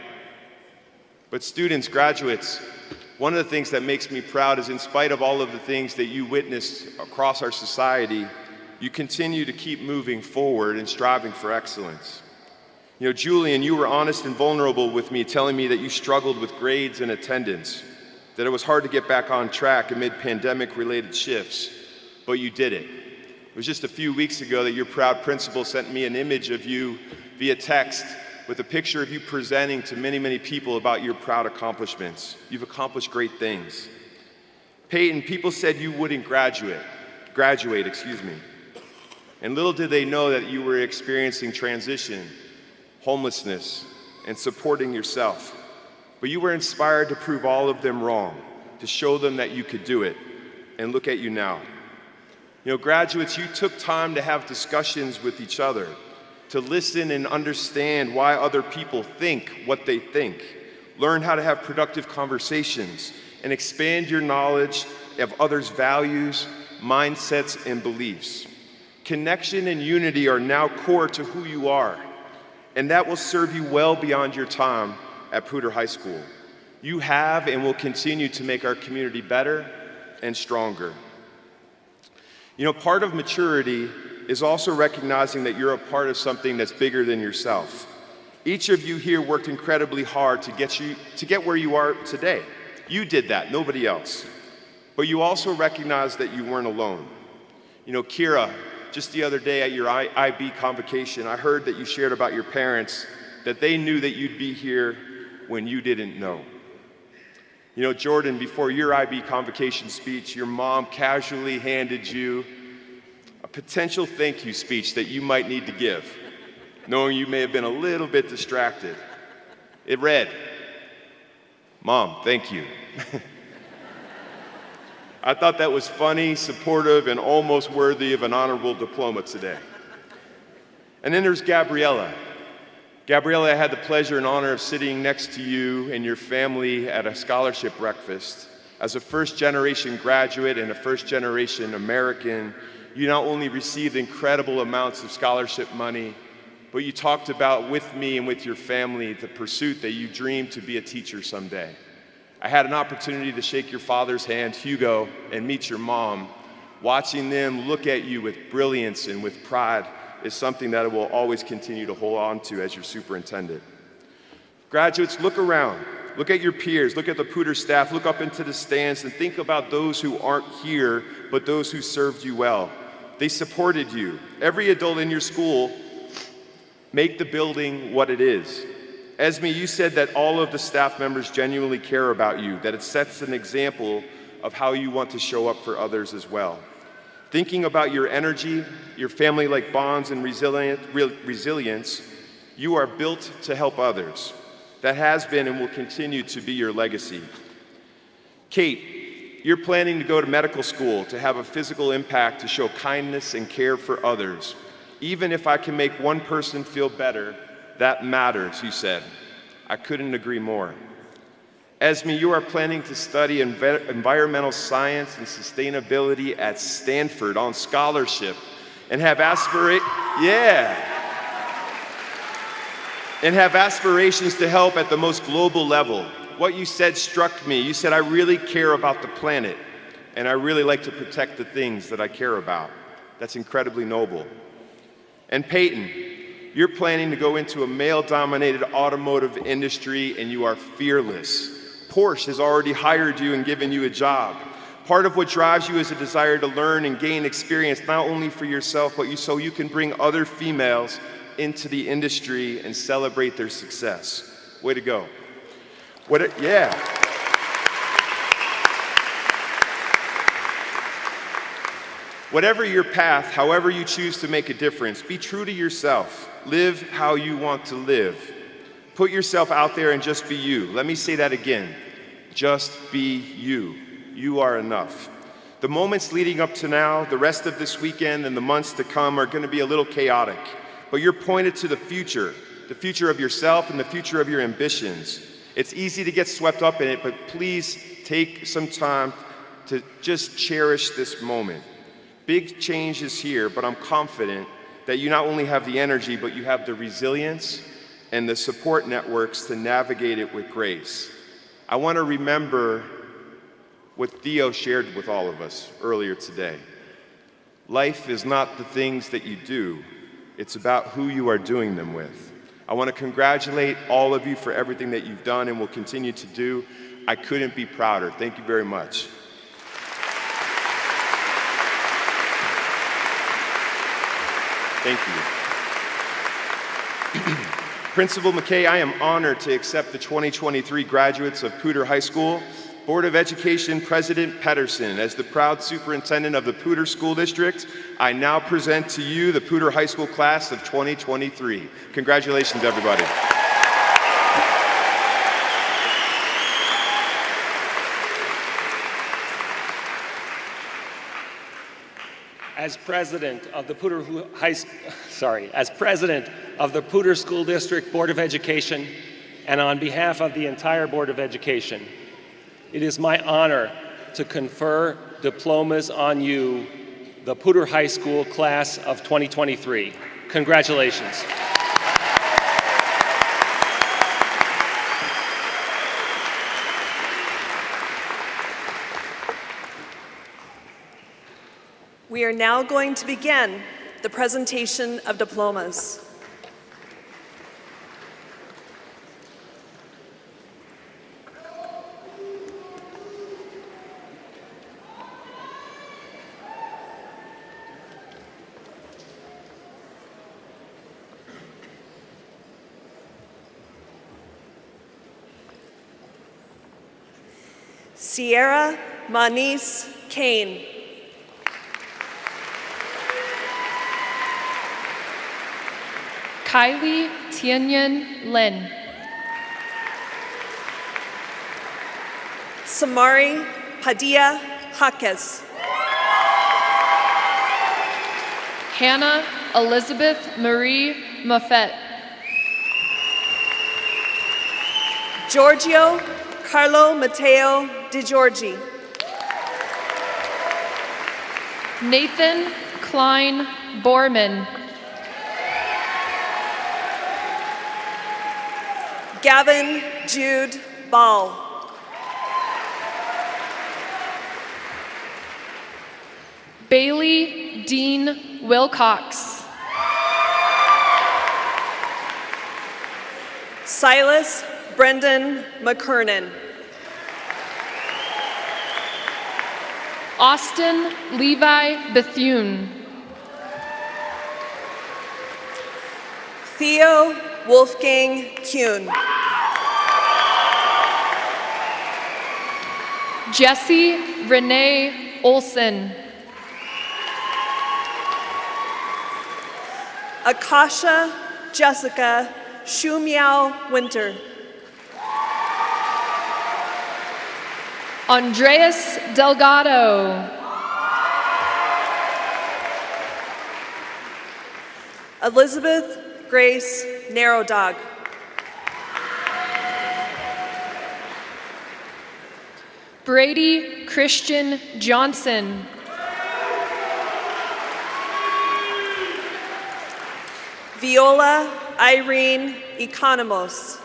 But students, graduates, one of the things that makes me proud is in spite of all of the things that you witnessed across our society, you continue to keep moving forward and striving for excellence. You know, Julian, you were honest and vulnerable with me, telling me that you struggled with grades and attendance, that it was hard to get back on track amid pandemic-related shifts, but you did it. It was just a few weeks ago that your proud principal sent me an image of you via text with a picture of you presenting to many, many people about your proud accomplishments. You've accomplished great things. Peyton, people said you wouldn't graduate. And little did they know that you were experiencing transition, homelessness, and supporting yourself. But you were inspired to prove all of them wrong, to show them that you could do it. And look at you now. You know, graduates, you took time to have discussions with each other, to listen and understand why other people think what they think, learn how to have productive conversations, and expand your knowledge of others' values, mindsets, and beliefs. Connection and unity are now core to who you are, and that will serve you well beyond your time at Poudre High School. You have and will continue to make our community better and stronger. You know, part of maturity is also recognizing that you're a part of something that's bigger than yourself. Each of you here worked incredibly hard to get where you are today. You did that, nobody else. But you also recognize that you weren't alone. You know, Kira, just the other day at your IB convocation, I heard that you shared about your parents, that they knew that you'd be here when you didn't know. You know, Jordan, before your IB convocation speech, your mom casually handed you a potential thank you speech that you might need to give, knowing you may have been a little bit distracted. It read, "Mom, thank you." I thought that was funny, supportive, and almost worthy of an honorable diploma today. And then there's Gabriella. Gabriella, I had the pleasure and honor of sitting next to you and your family at a scholarship breakfast. As a first-generation graduate and a first-generation American, you not only received incredible amounts of scholarship money, but you talked about with me and with your family the pursuit that you dreamed to be a teacher someday. I had an opportunity to shake your father's hand, Hugo, and meet your mom. Watching them look at you with brilliance and with pride is something that I will always continue to hold on to as your superintendent. Graduates, look around. Look at your peers. Look at the Poudre staff. Look up into the stands and think about those who aren't here, but those who served you well. They supported you. Every adult in your school make the building what it is. Esme, you said that all of the staff members genuinely care about you, that it sets an example of how you want to show up for others as well. Thinking about your energy, your family-like bonds and resilience, you are built to help others. That has been and will continue to be your legacy. Kate, you're planning to go to medical school to have a physical impact to show kindness and care for others. Even if I can make one person feel better, that matters, you said. I couldn't agree more. Esme, you are planning to study environmental science and sustainability at Stanford on scholarship and have aspirations to help at the most global level. What you said struck me. You said, I really care about the planet, and I really like to protect the things that I care about. That's incredibly noble. And Peyton, you're planning to go into a male-dominated automotive industry, and you are fearless. Porsche has already hired you and given you a job. Part of what drives you is a desire to learn and gain experience, not only for yourself, but so you can bring other females into the industry and celebrate their success. Way to go. Whatever your path, however you choose to make a difference, be true to yourself. Live how you want to live. Put yourself out there and just be you. Let me say that again. Just be you. You are enough. The moments leading up to now, the rest of this weekend and the months to come are going to be a little chaotic, but you're pointed to the future of yourself and the future of your ambitions. It's easy to get swept up in it, but please take some time to just cherish this moment. Big change is here, but I'm confident that you not only have the energy, but you have the resilience and the support networks to navigate it with grace. I want to remember what Theo shared with all of us earlier today. Life is not the things that you do, it's about who you are doing them with. I want to congratulate all of you for everything that you've done and will continue to do. I couldn't be prouder. Thank you very much. Thank you. Principal McKay, I am honored to accept the 2023 graduates of Poudre High School. Board of Education President Pedersen, as the proud superintendent of the Poudre School District, I now present to you the Poudre High School class of 2023. Congratulations, everybody. As president of the Poudre School District Board of Education, and on behalf of the entire Board of Education, it is my honor to confer diplomas on you, the Poudre High School class of 2023. Congratulations. We are now going to begin the presentation of diplomas. Sierra Manice Kane. Kylie Tianyan Lin. Samari Padilla Jaques. Hannah Elizabeth Marie Moffett. Giorgio Carlo Matteo DiGiorgi. Nathan Klein Borman. Gavin Jude Ball. Bailey Dean Wilcox. Silas Brendan McKernan. Austin Levi Bethune. Theo Wolfgang Kuhn. Jesse Renee Olson. Akasha Jessica Shumiao Winter. Andreas Delgado. Elizabeth Grace Narrow Dog. Brady Christian Johnson. Viola Irene Economos.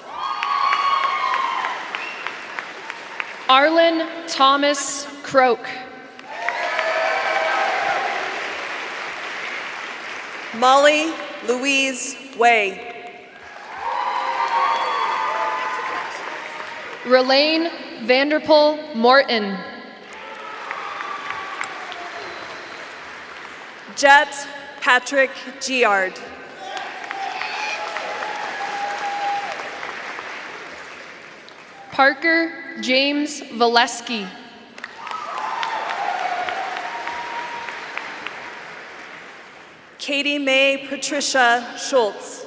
Arlen Thomas Croak. Molly Louise Way. Relaine Vanderpool Morton. Jet Patrick Giard. Parker James Valesky. Katie Mae Patricia Schultz.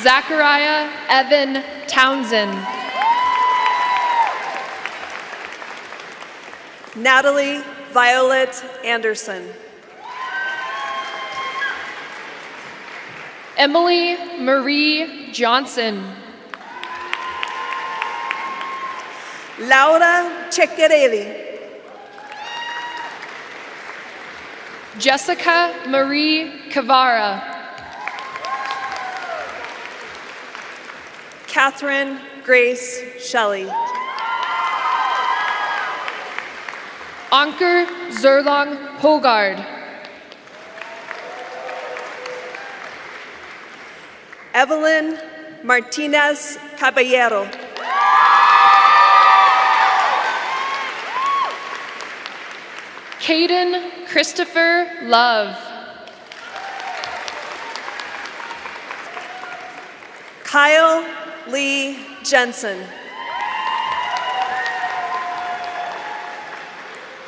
Zachariah Evan Townsend. Natalie Violet Anderson. Emily Marie Johnson. Laura Ceccarelli. Jessica Marie Cavara. Catherine Grace Shelley. Anker Zerlong Hogard. Evelyn Martinez Caballero. Caden Christopher Love. Kyle Lee Jensen.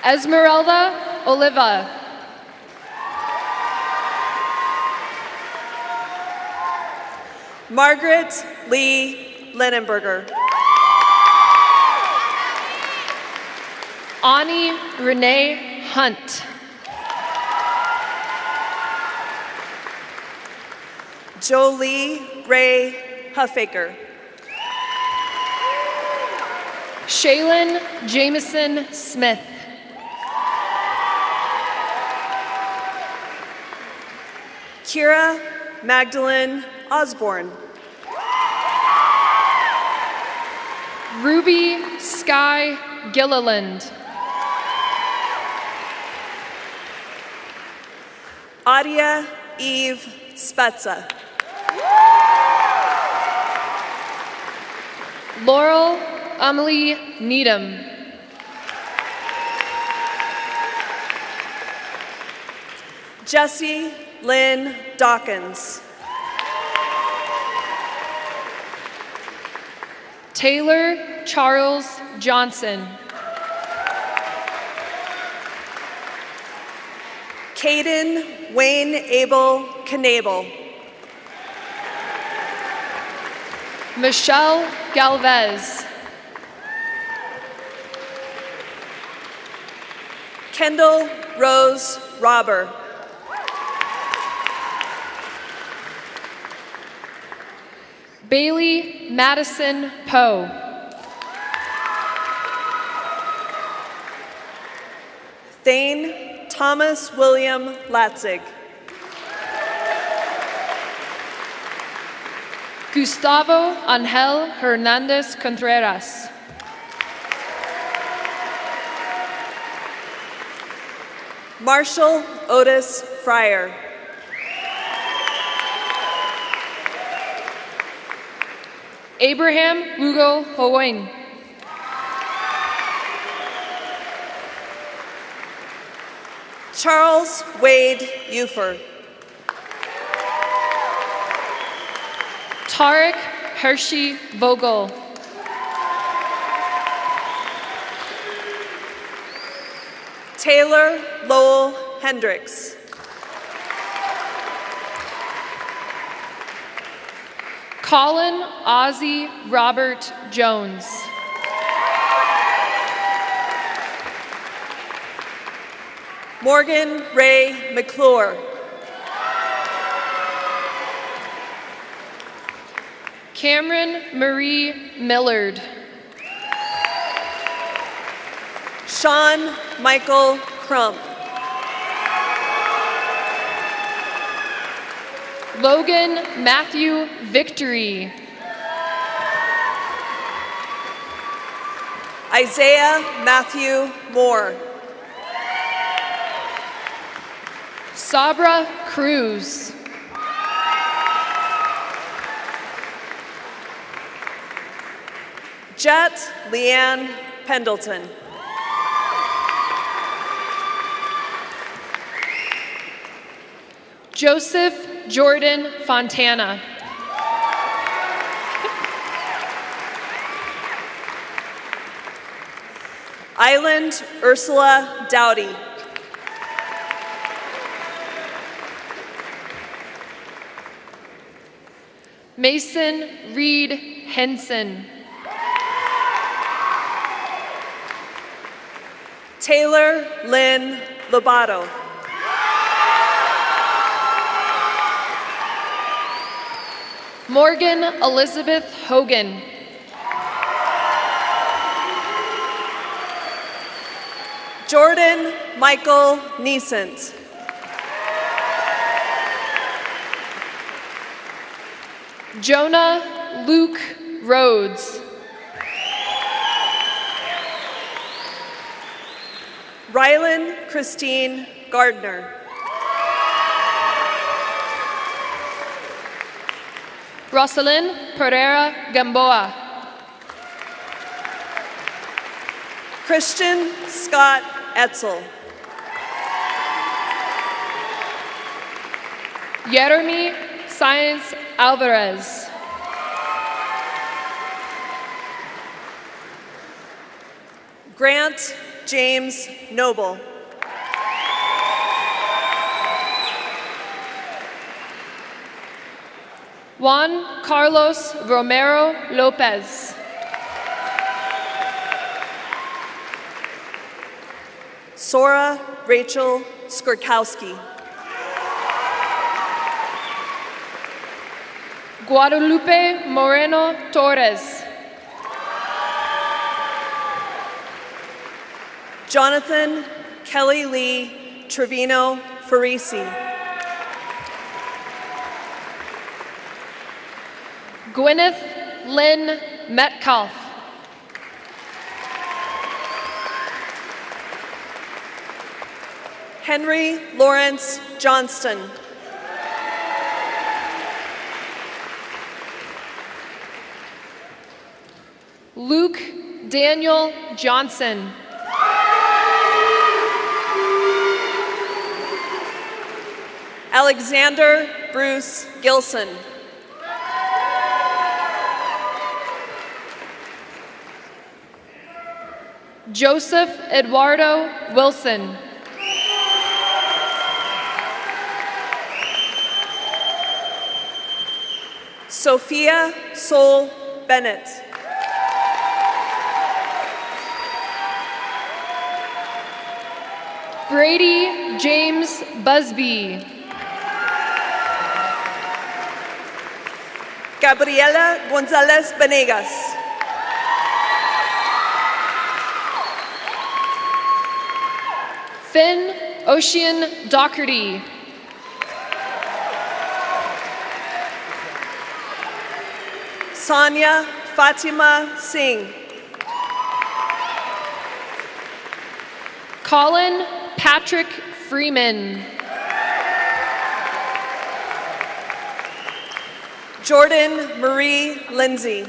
Esmeralda Oliva. Margaret Lee Linenberger. Ani Renee Hunt. Jolie Ray Huffaker. Shaylin Jameson Smith. Kira Magdalene Osborne. Ruby Sky Gilliland. Adia Eve Spezza. Laurel Amelie Needham. Jessie Lynn Dawkins. Taylor Charles Johnson. Caden Wayne Abel Knable. Michelle Galvez. Kendall Rose Robber. Bailey Madison Poe. Thane Thomas William Latzig. Gustavo Angel Hernandez Contreras. Marshall Otis Fryer. Abraham Hugo Hoeng. Charles Wade Ufer. Tarek Hershey Vogel. Taylor Lowell Hendricks. Colin Ozzie Robert Jones. Morgan Ray McClure. Cameron Marie Millard. Sean Michael Crump. Logan Matthew Victory. Isaiah Matthew Moore. Sabra Cruz. Jet Leanne Pendleton. Joseph Jordan Fontana. Island Ursula Dowdy. Mason Reed Henson. Taylor Lynn Lobato. Morgan Elizabeth Hogan. Jordan Michael Neesent. Jonah Luke Rhodes. Rylan Christine Gardner. Rosalind Pereira Gamboa. Christian Scott Etzel. Jeremy Science Alvarez. Grant James Noble. Juan Carlos Romero Lopez. Sora Rachel Skorkowski. Guadalupe Moreno Torres. Jonathan Kelly Lee Trevino Farisi. Gwyneth Lynn Metcalf. Henry Lawrence Johnston. Luke Daniel Johnson. Alexander Bruce Gilson. Joseph Eduardo Wilson. Sophia Sol Bennett. Brady James Busby. Gabriela Gonzalez Benegas. Finn Ocean Doherty. Sonia Fatima Singh. Colin Patrick Freeman. Jordan Marie Lindsay.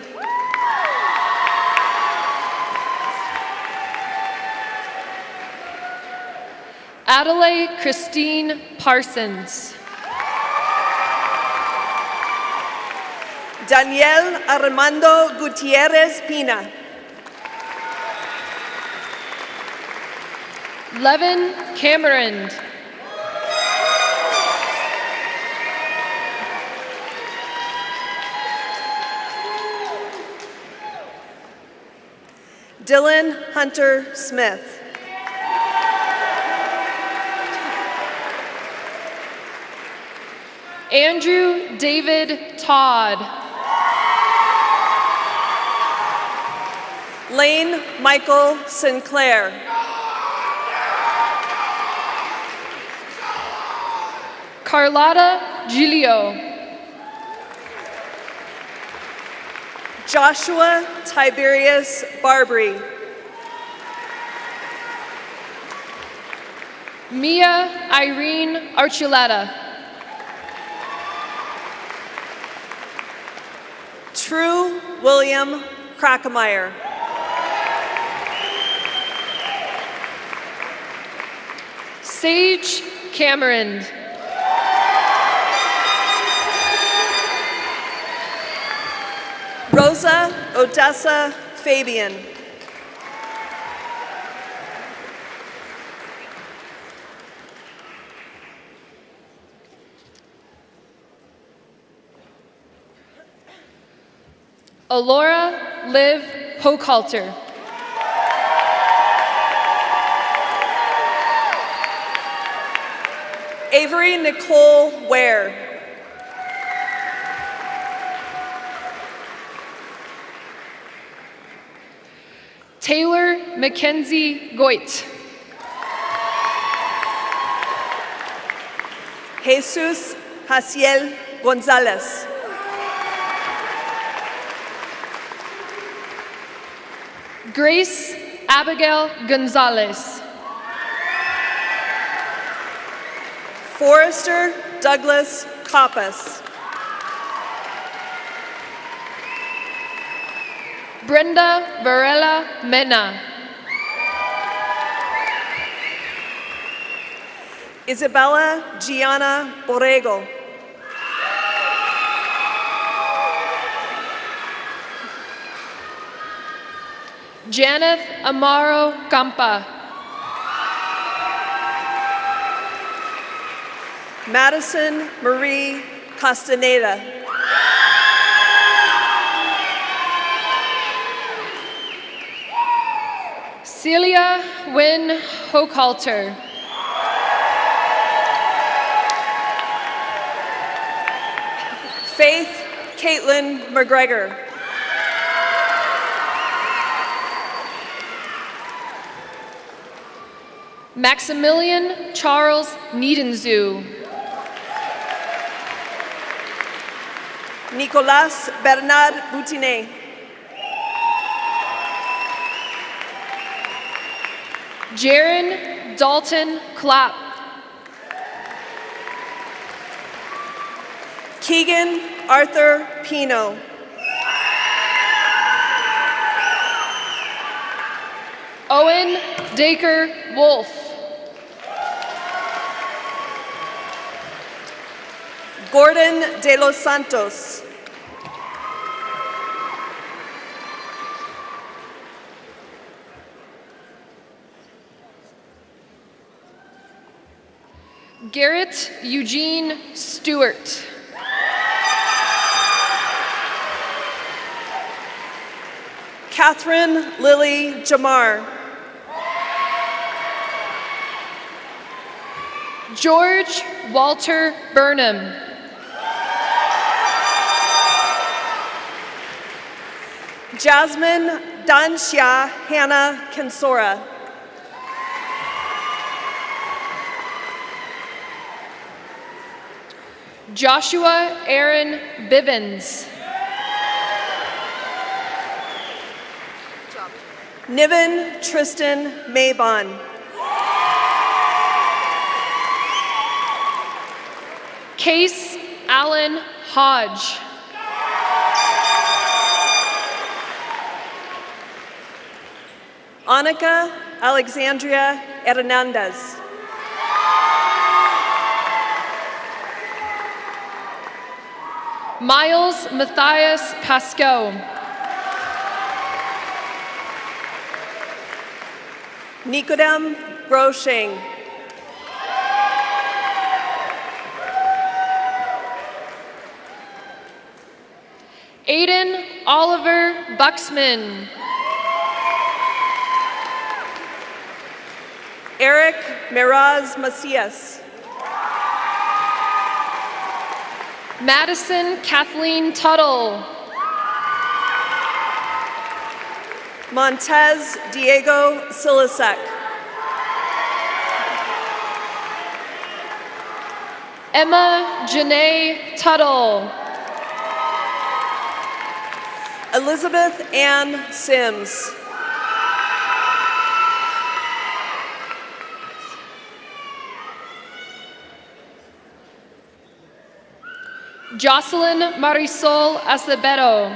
Adelaide Christine Parsons. Daniel Armando Gutierrez Pina. Levin Cameron. Dylan Hunter Smith. Andrew David Todd. Lane Michael Sinclair. Carlotta Giglio. Joshua Tiberius Barbary. Mia Irene Archuleta. True William Krakemeyer. Sage Cameron. Rosa Odessa Fabian. Alora Liv Hochhalter. Avery Nicole Ware. Taylor Mackenzie Goit. Jesus Haciel Gonzalez. Grace Abigail Gonzalez. Forrester Douglas Coppas. Brenda Varela Mena. Isabella Gianna Borrego. Janeth Amaro Campa. Madison Marie Castaneda. Celia Wynn Hochhalter. Faith Caitlin McGregor. Maximilian Charles Niedenzu. Nicolas Bernard Boutinet. Jaron Dalton Clapp. Keegan Arthur Pino. Owen Dacre Wolf. Gordon De Los Santos. Garrett Eugene Stewart. Catherine Lily Jamar. George Walter Burnham. Jasmine Danxia Hannah Kinsora. Joshua Aaron Bivens. Niven Tristan Maybon. Case Allen Hodge. Annika Alexandria Hernandez. Miles Matthias Pascoe. Nikodem Groshing. Aiden Oliver Buxman. Eric Miraz Macias. Madison Kathleen Tuttle. Montez Diego Silasek. Emma Janae Tuttle. Elizabeth Ann Sims. Jocelyn Marisol Acevedo.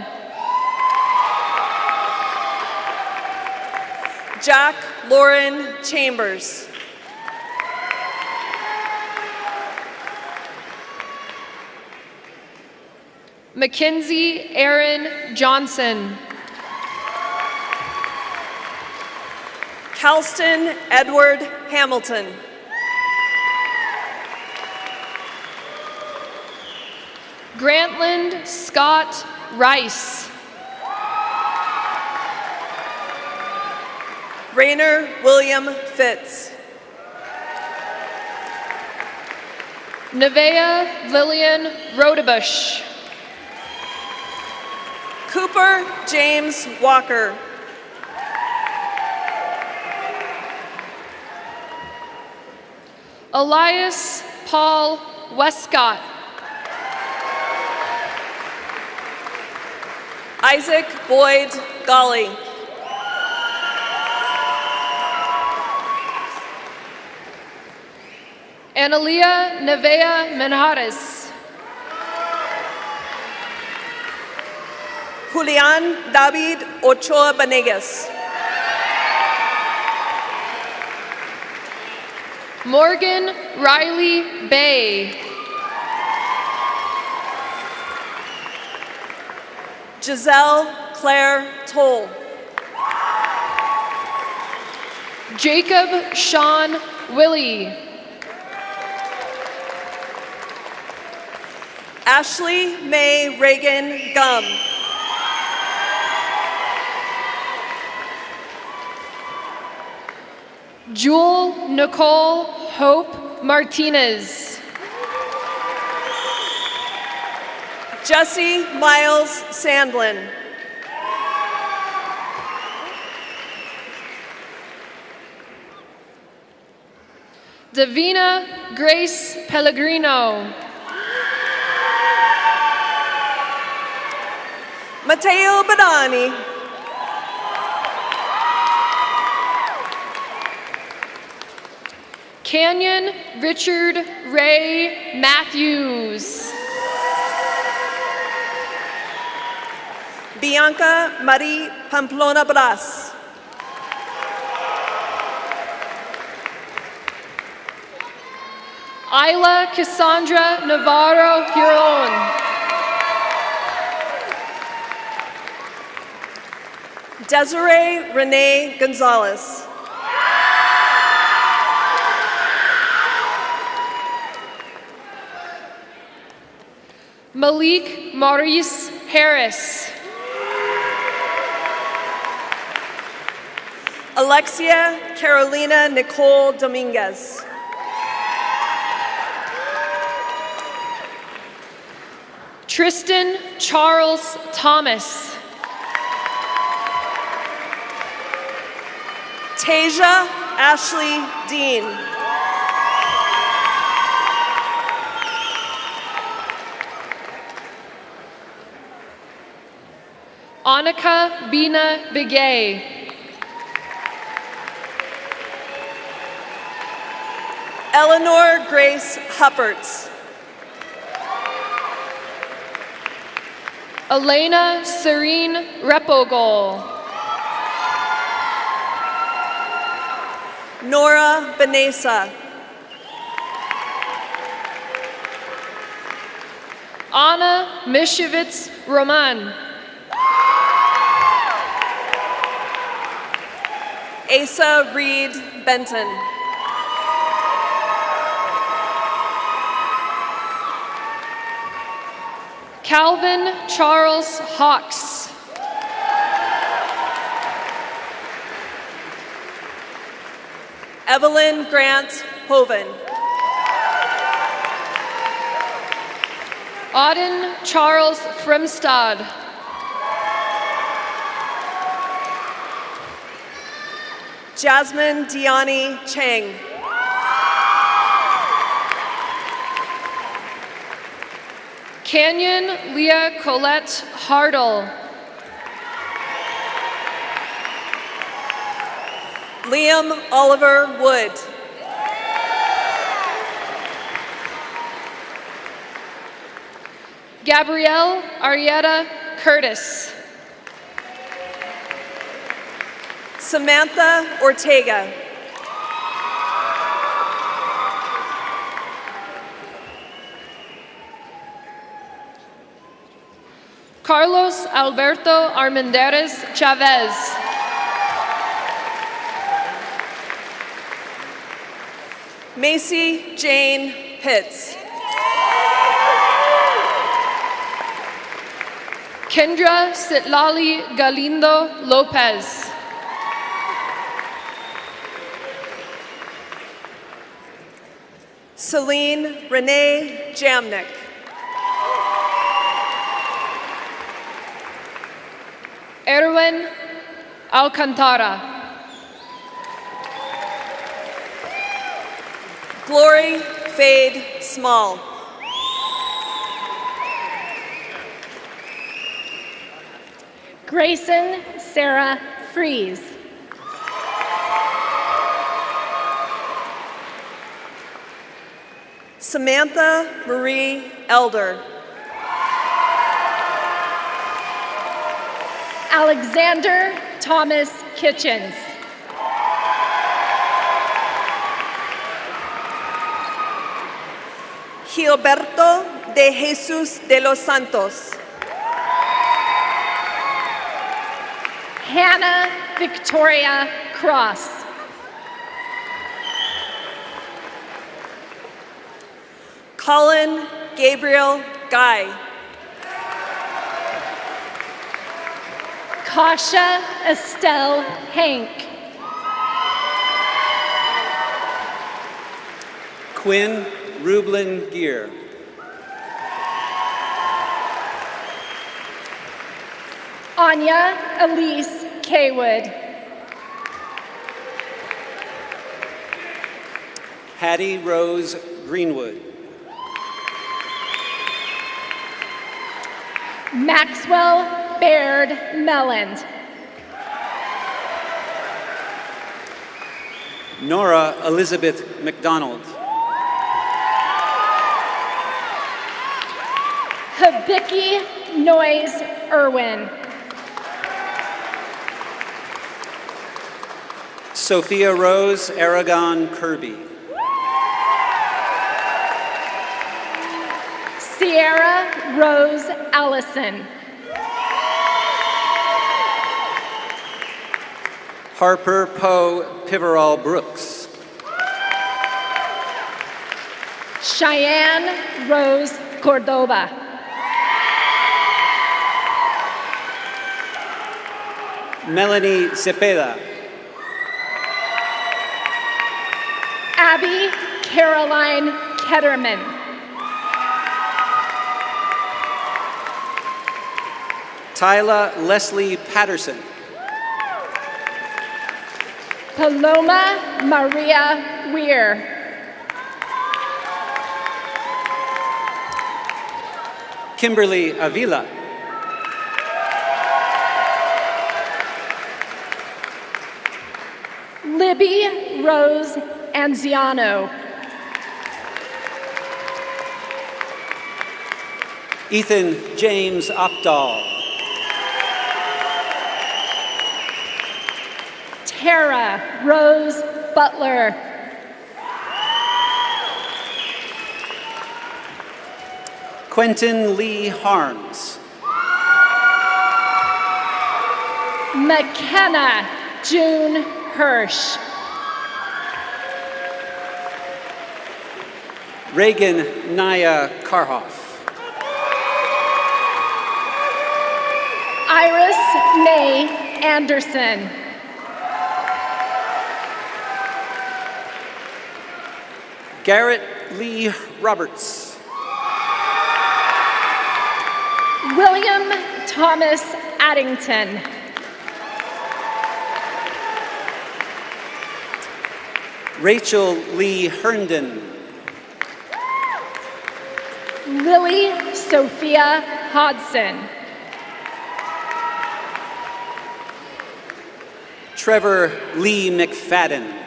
Jack Lauren Chambers. Mackenzie Aaron Johnson. Calston Edward Hamilton. Grantland Scott Rice. Rainer William Fitz. Nevea Lillian Rodebush. Cooper James Walker. Elias Paul Westcott. Isaac Boyd Golly. Analia Nevea Menjares. Julian David Ochoa Banegas. Morgan Riley Bay. Giselle Claire Toll. Jacob Sean Willie. Ashley Mae Reagan Gum. Jewel Nicole Hope Martinez. Jesse Miles Sandlin. Davina Grace Pellegrino. Matteo Badani. Canyon Richard Ray Matthews. Bianca Marie Pamplona Bras. Isla Cassandra Navarro Huron. Desiree Renee Gonzalez. Malik Maurice Harris. Alexia Carolina Nicole Dominguez. Tristan Charles Thomas. Tasia Ashley Dean. Annika Bina Begay. Eleanor Grace Hupperts. Elena Serene Repogol. Nora Benesa. Anna Mishevitz Roman. Asa Reed Benton. Calvin Charles Hawks. Evelyn Grant Hoven. Auden Charles Fremstad. Jasmine Diani Chang. Canyon Leah Colette Hardle. Liam Oliver Wood. Gabrielle Arietta Curtis. Samantha Ortega. Carlos Alberto Armendariz Chavez. Macy Jane Pitts. Kendra Sitlali Galindo Lopez. Celine Renee Jamnick. Erwin Alcantara. Glory Fade Small. Grayson Sarah Fries. Samantha Marie Elder. Alexander Thomas Kitchens. Gilberto de Jesus de los Santos. Hannah Victoria Cross. Colin Gabriel Guy. Kasha Estelle Hank. Quinn Rublin Gear. Anya Elise Kaywood. Hattie Rose Greenwood. Maxwell Baird Melland. Nora Elizabeth McDonald. Habicki Noyes Irwin. Sophia Rose Aragon Kirby. Sierra Rose Allison. Harper Poe Piverall Brooks. Cheyenne Rose Cordoba. Melanie Cepeda. Abby Caroline Ketterman. Tyla Leslie Patterson. Paloma Maria Weir. Kimberly Avila. Libby Rose Anziano. Ethan James Opdahl. Tara Rose Butler. Quentin Lee Harms. McKenna June Hirsch. Reagan Naya Karhoff. Iris May Anderson. Garrett Lee Roberts. William Thomas Addington. Rachel Lee Herndon. Lily Sophia Hodson. Trevor Lee McFadden.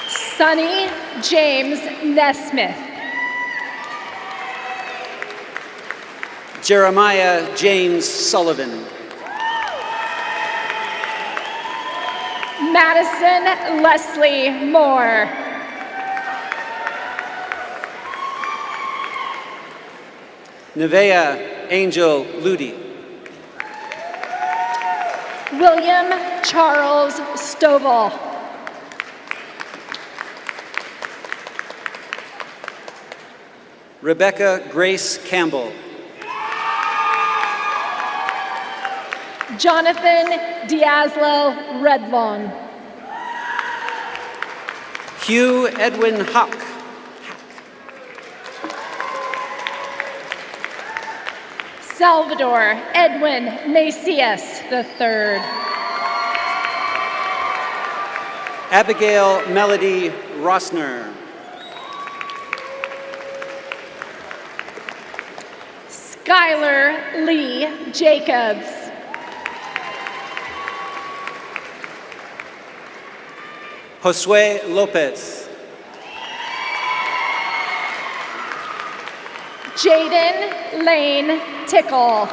Sonny James Nesmith. Jeremiah James Sullivan. Madison Leslie Moore. Nevea Angel Ludi. William Charles Stovall. Rebecca Grace Campbell. Jonathan Diazlo Redlawn. Hugh Edwin Huck. Salvador Edwin Macias III. Abigail Melody Rossner. Skylar Lee Jacobs. Josue Lopez. Jaden Lane Tickle.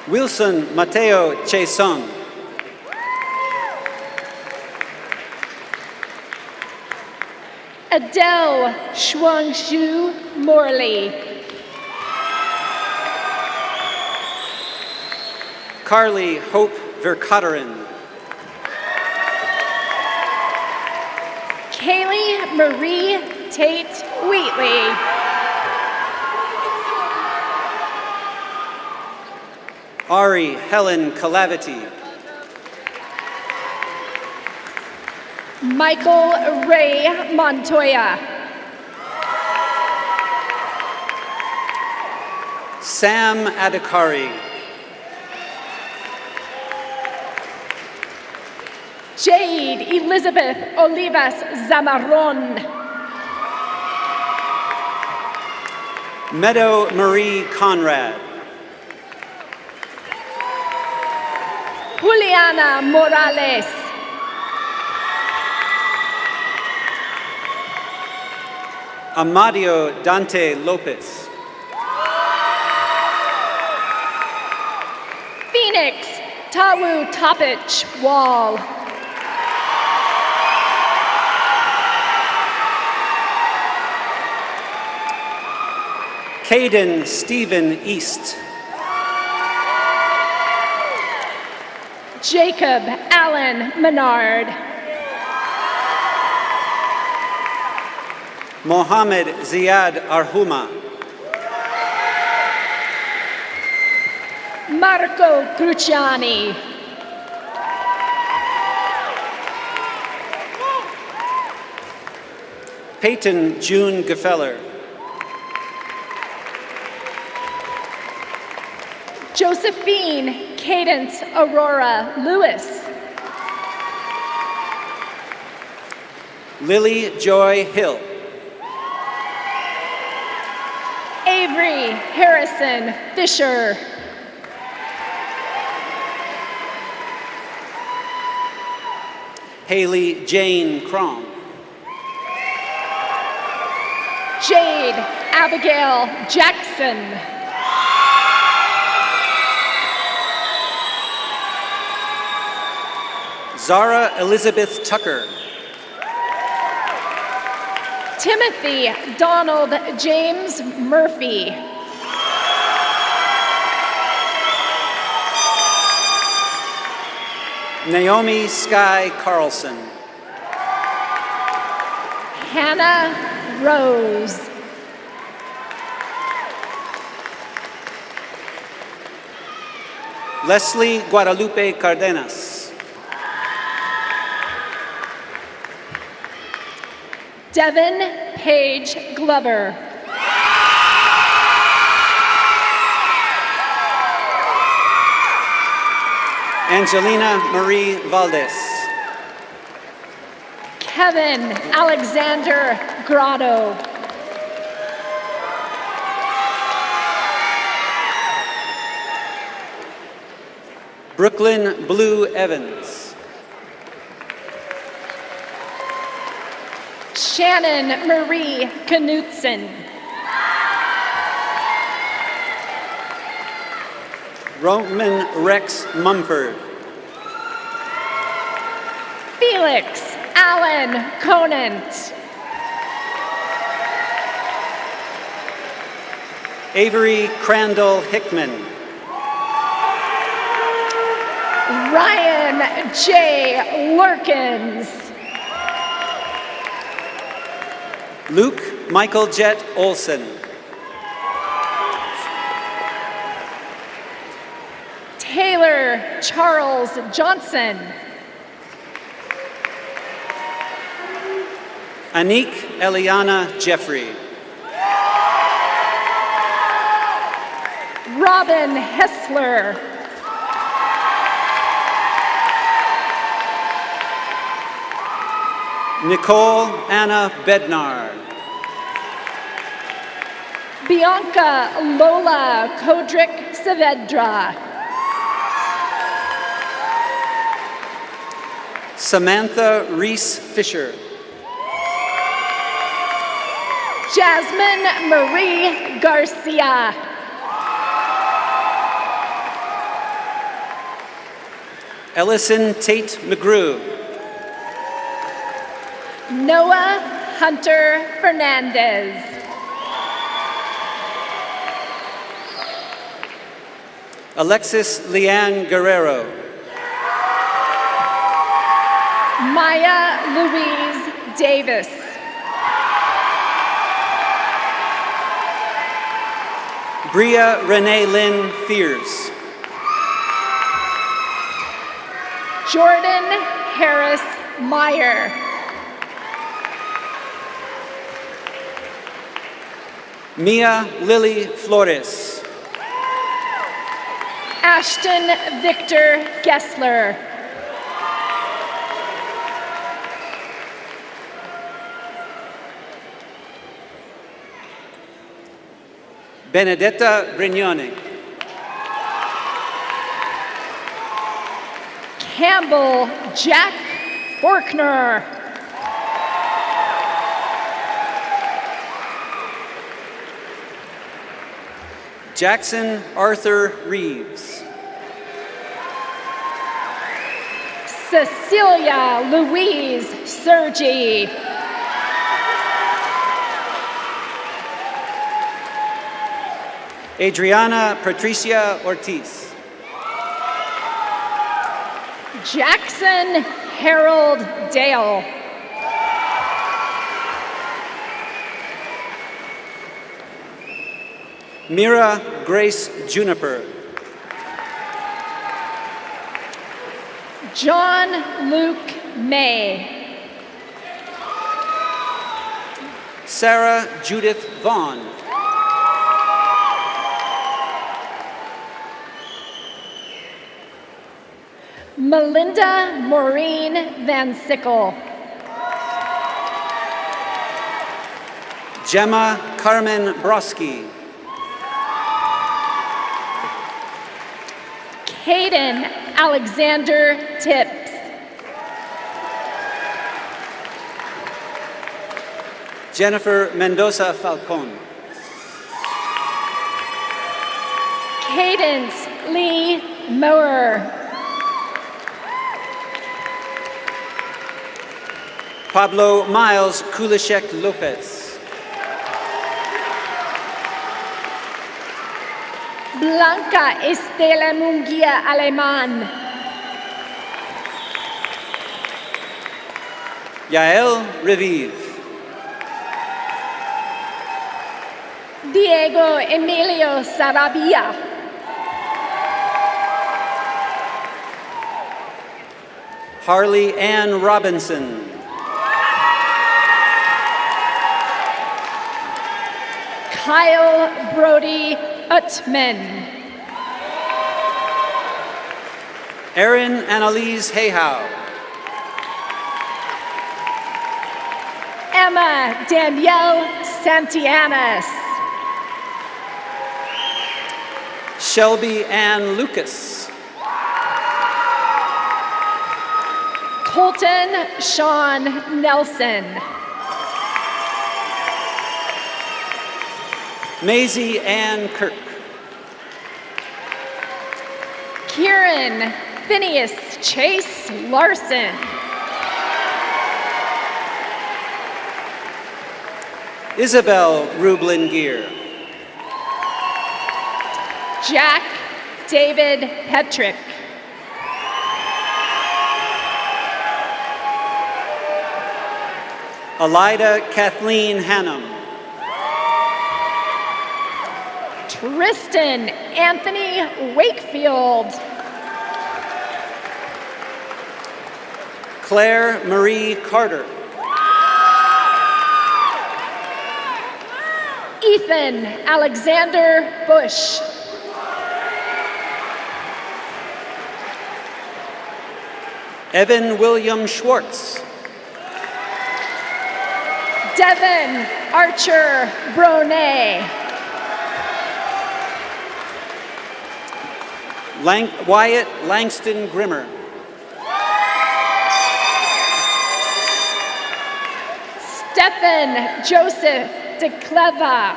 Wilson Mateo Chason. Adele Shuangshu Morley. Carly Hope Verkateren. Kaylee Marie Tate Wheatley. Ari Helen Calavity. Michael Ray Montoya. Sam Adhikari. Jade Elizabeth Olivas Zamarron. Meadow Marie Conrad. Juliana Morales. Amadio Dante Lopez. Phoenix Tawu Topich Wall. Caden Stephen East. Jacob Allen Menard. Mohammed Ziad Arhuma. Marco Cruciani. Peyton June Gefeller. Josephine Cadence Aurora Lewis. Lily Joy Hill. Avery Harrison Fisher. Haley Jane Crom. Jade Abigail Jackson. Zara Elizabeth Tucker. Timothy Donald James Murphy. Naomi Sky Carlson. Hannah Rose. Leslie Guadalupe Cardenas. Devin Page Glover. Angelina Marie Valdez. Kevin Alexander Grotto. Brooklyn Blue Evans. Shannon Marie Knutson. Roman Rex Mumford. Felix Allen Conant. Avery Crandall Hickman. Ryan J. Lurkins. Luke Michael Jet Olson. Taylor Charles Johnson. Anik Eliana Jeffrey. Robin Hessler. Nicole Anna Bednar. Bianca Lola Kodrick Saavedra. Samantha Reese Fisher. Jasmine Marie Garcia. Ellison Tate McGrew. Noah Hunter Fernandez. Alexis Leanne Guerrero. Maya Louise Davis. Bria Renee Lynn Fears. Jordan Harris Meyer. Mia Lily Flores. Ashton Victor Gessler. Benedetta Brignone. Campbell Jack Forkner. Jackson Arthur Reeves. Cecilia Louise Sergi. Adriana Patricia Ortiz. Jackson Harold Dale. Mira Grace Juniper. John Luke May. Sarah Judith Vaughn. Melinda Maureen Van Sickle. Gemma Carmen Broski. Caden Alexander Tips. Jennifer Mendoza Falcon. Cadence Lee Mower. Pablo Miles Kulishek Lopez. Blanca Estela Munguia Alemán. Yael Reviv. Diego Emilio Sarabia. Harley Ann Robinson. Kyle Brody Utman. Erin Annalise Hayhow. Emma Danielle Santianas. Shelby Ann Lucas. Colton Sean Nelson. Maisie Ann Kirk. Kieran Phineas Chase Larson. Isabel Rublin Gear. Jack David Petrick. Elida Kathleen Hannum. Tristan Anthony Wakefield. Claire Marie Carter. Ethan Alexander Bush. Evan William Schwartz. Devin Archer Bronet. Wyatt Langston Grimmer. Stephen Joseph DeCleva.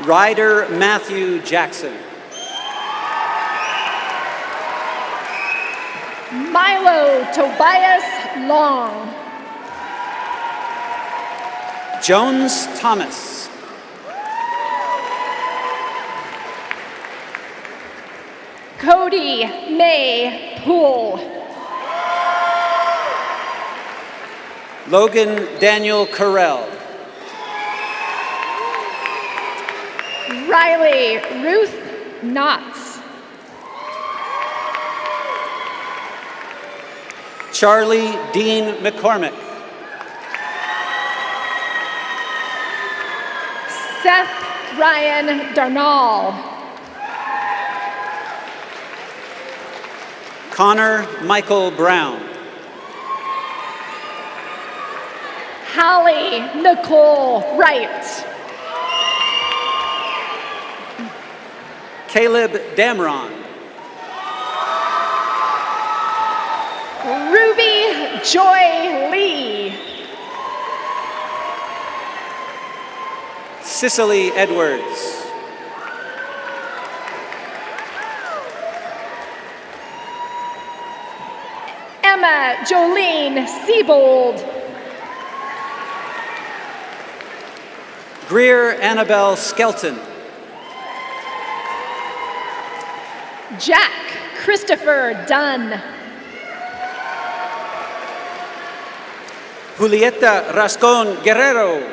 Ryder Matthew Jackson. Milo Tobias Long. Jones Thomas. Cody May Poole. Logan Daniel Carell. Riley Ruth Knotts. Charlie Dean McCormick. Seth Ryan Darnall. Connor Michael Brown. Hallie Nicole Wright. Caleb Damron. Ruby Joy Lee. Cicely Edwards. Emma Jolene Siebold. Greer Annabelle Skelton. Jack Christopher Dunn. Julieta Rascon Guerrero.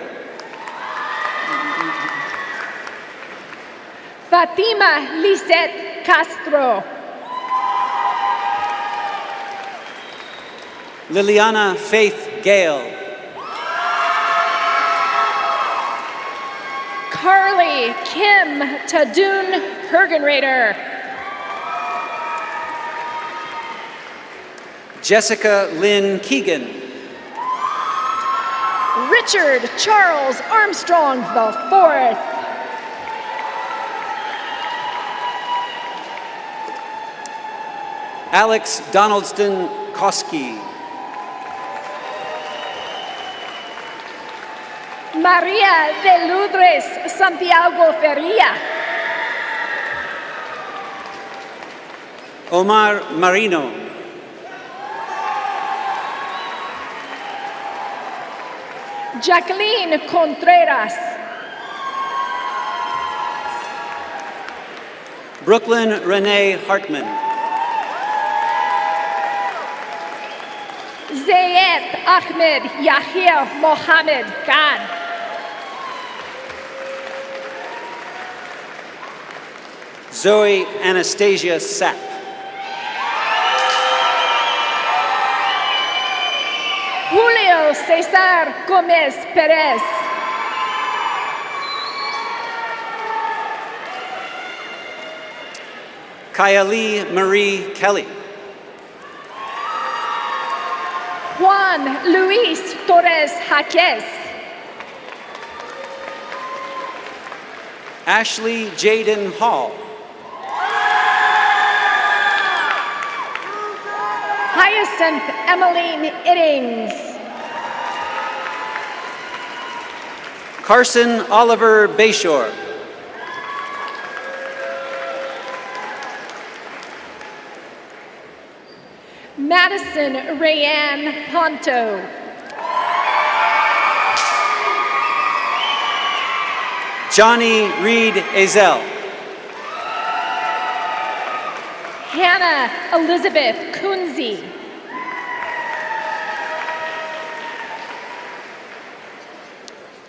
Fatima Lisette Castro. Liliana Faith Gale. Carly Kim Tadun Hergenrader. Jessica Lynn Keegan. Richard Charles Armstrong IV. Alex Donaldston Koski. Maria de Lourdes Santiago Feria. Omar Marino. Jacqueline Contreras. Brooklyn Renee Hartman. Zayed Ahmed Yahya Mohammed Khan. Zoe Anastasia Sapp. Julio Cesar Gomez Perez. Kylie Marie Kelly. Juan Luis Torres Jaquez. Ashley Jaden Hall. Hyacinth Emmeline Iddings. Carson Oliver Bayshore. Madison Rayanne Ponto. Johnny Reed Ezel. Hannah Elizabeth Kunze.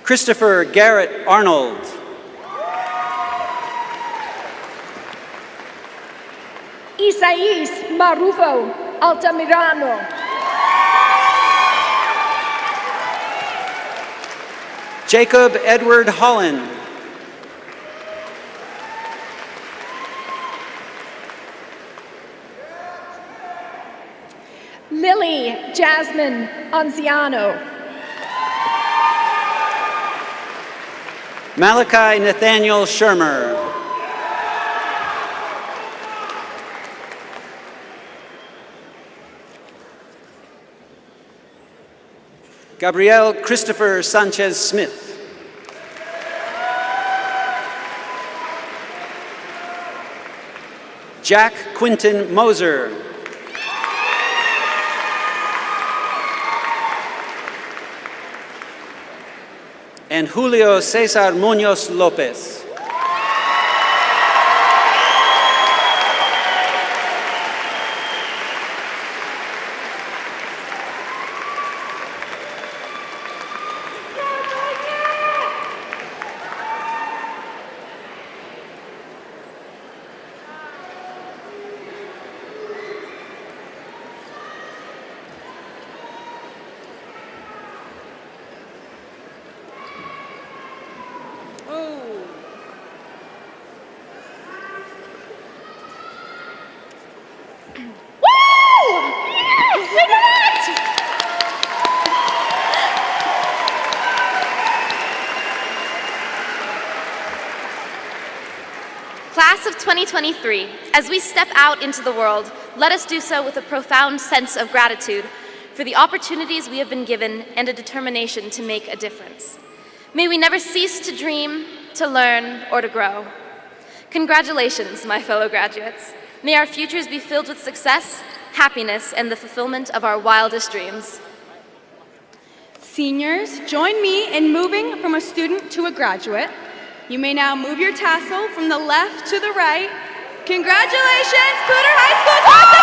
Christopher Garrett Arnold. Isais Marufo Altamirano. Jacob Edward Holland. Lily Jasmine Anziano. Malachi Nathaniel Shermer. Gabrielle Christopher Sanchez Smith. Jack Quinton Moser. And Julio Cesar Munoz Lopez. Class of 2023, as we step out into the world, let us do so with a profound sense of gratitude for the opportunities we have been given and a determination to make a difference. May we never cease to dream, to learn, or to grow. Congratulations, my fellow graduates. May our futures be filled with success, happiness, and the fulfillment of our wildest dreams. Seniors, join me in moving from a student to a graduate. You may now move your tassel from the left to the right. Congratulations, Poudre High School!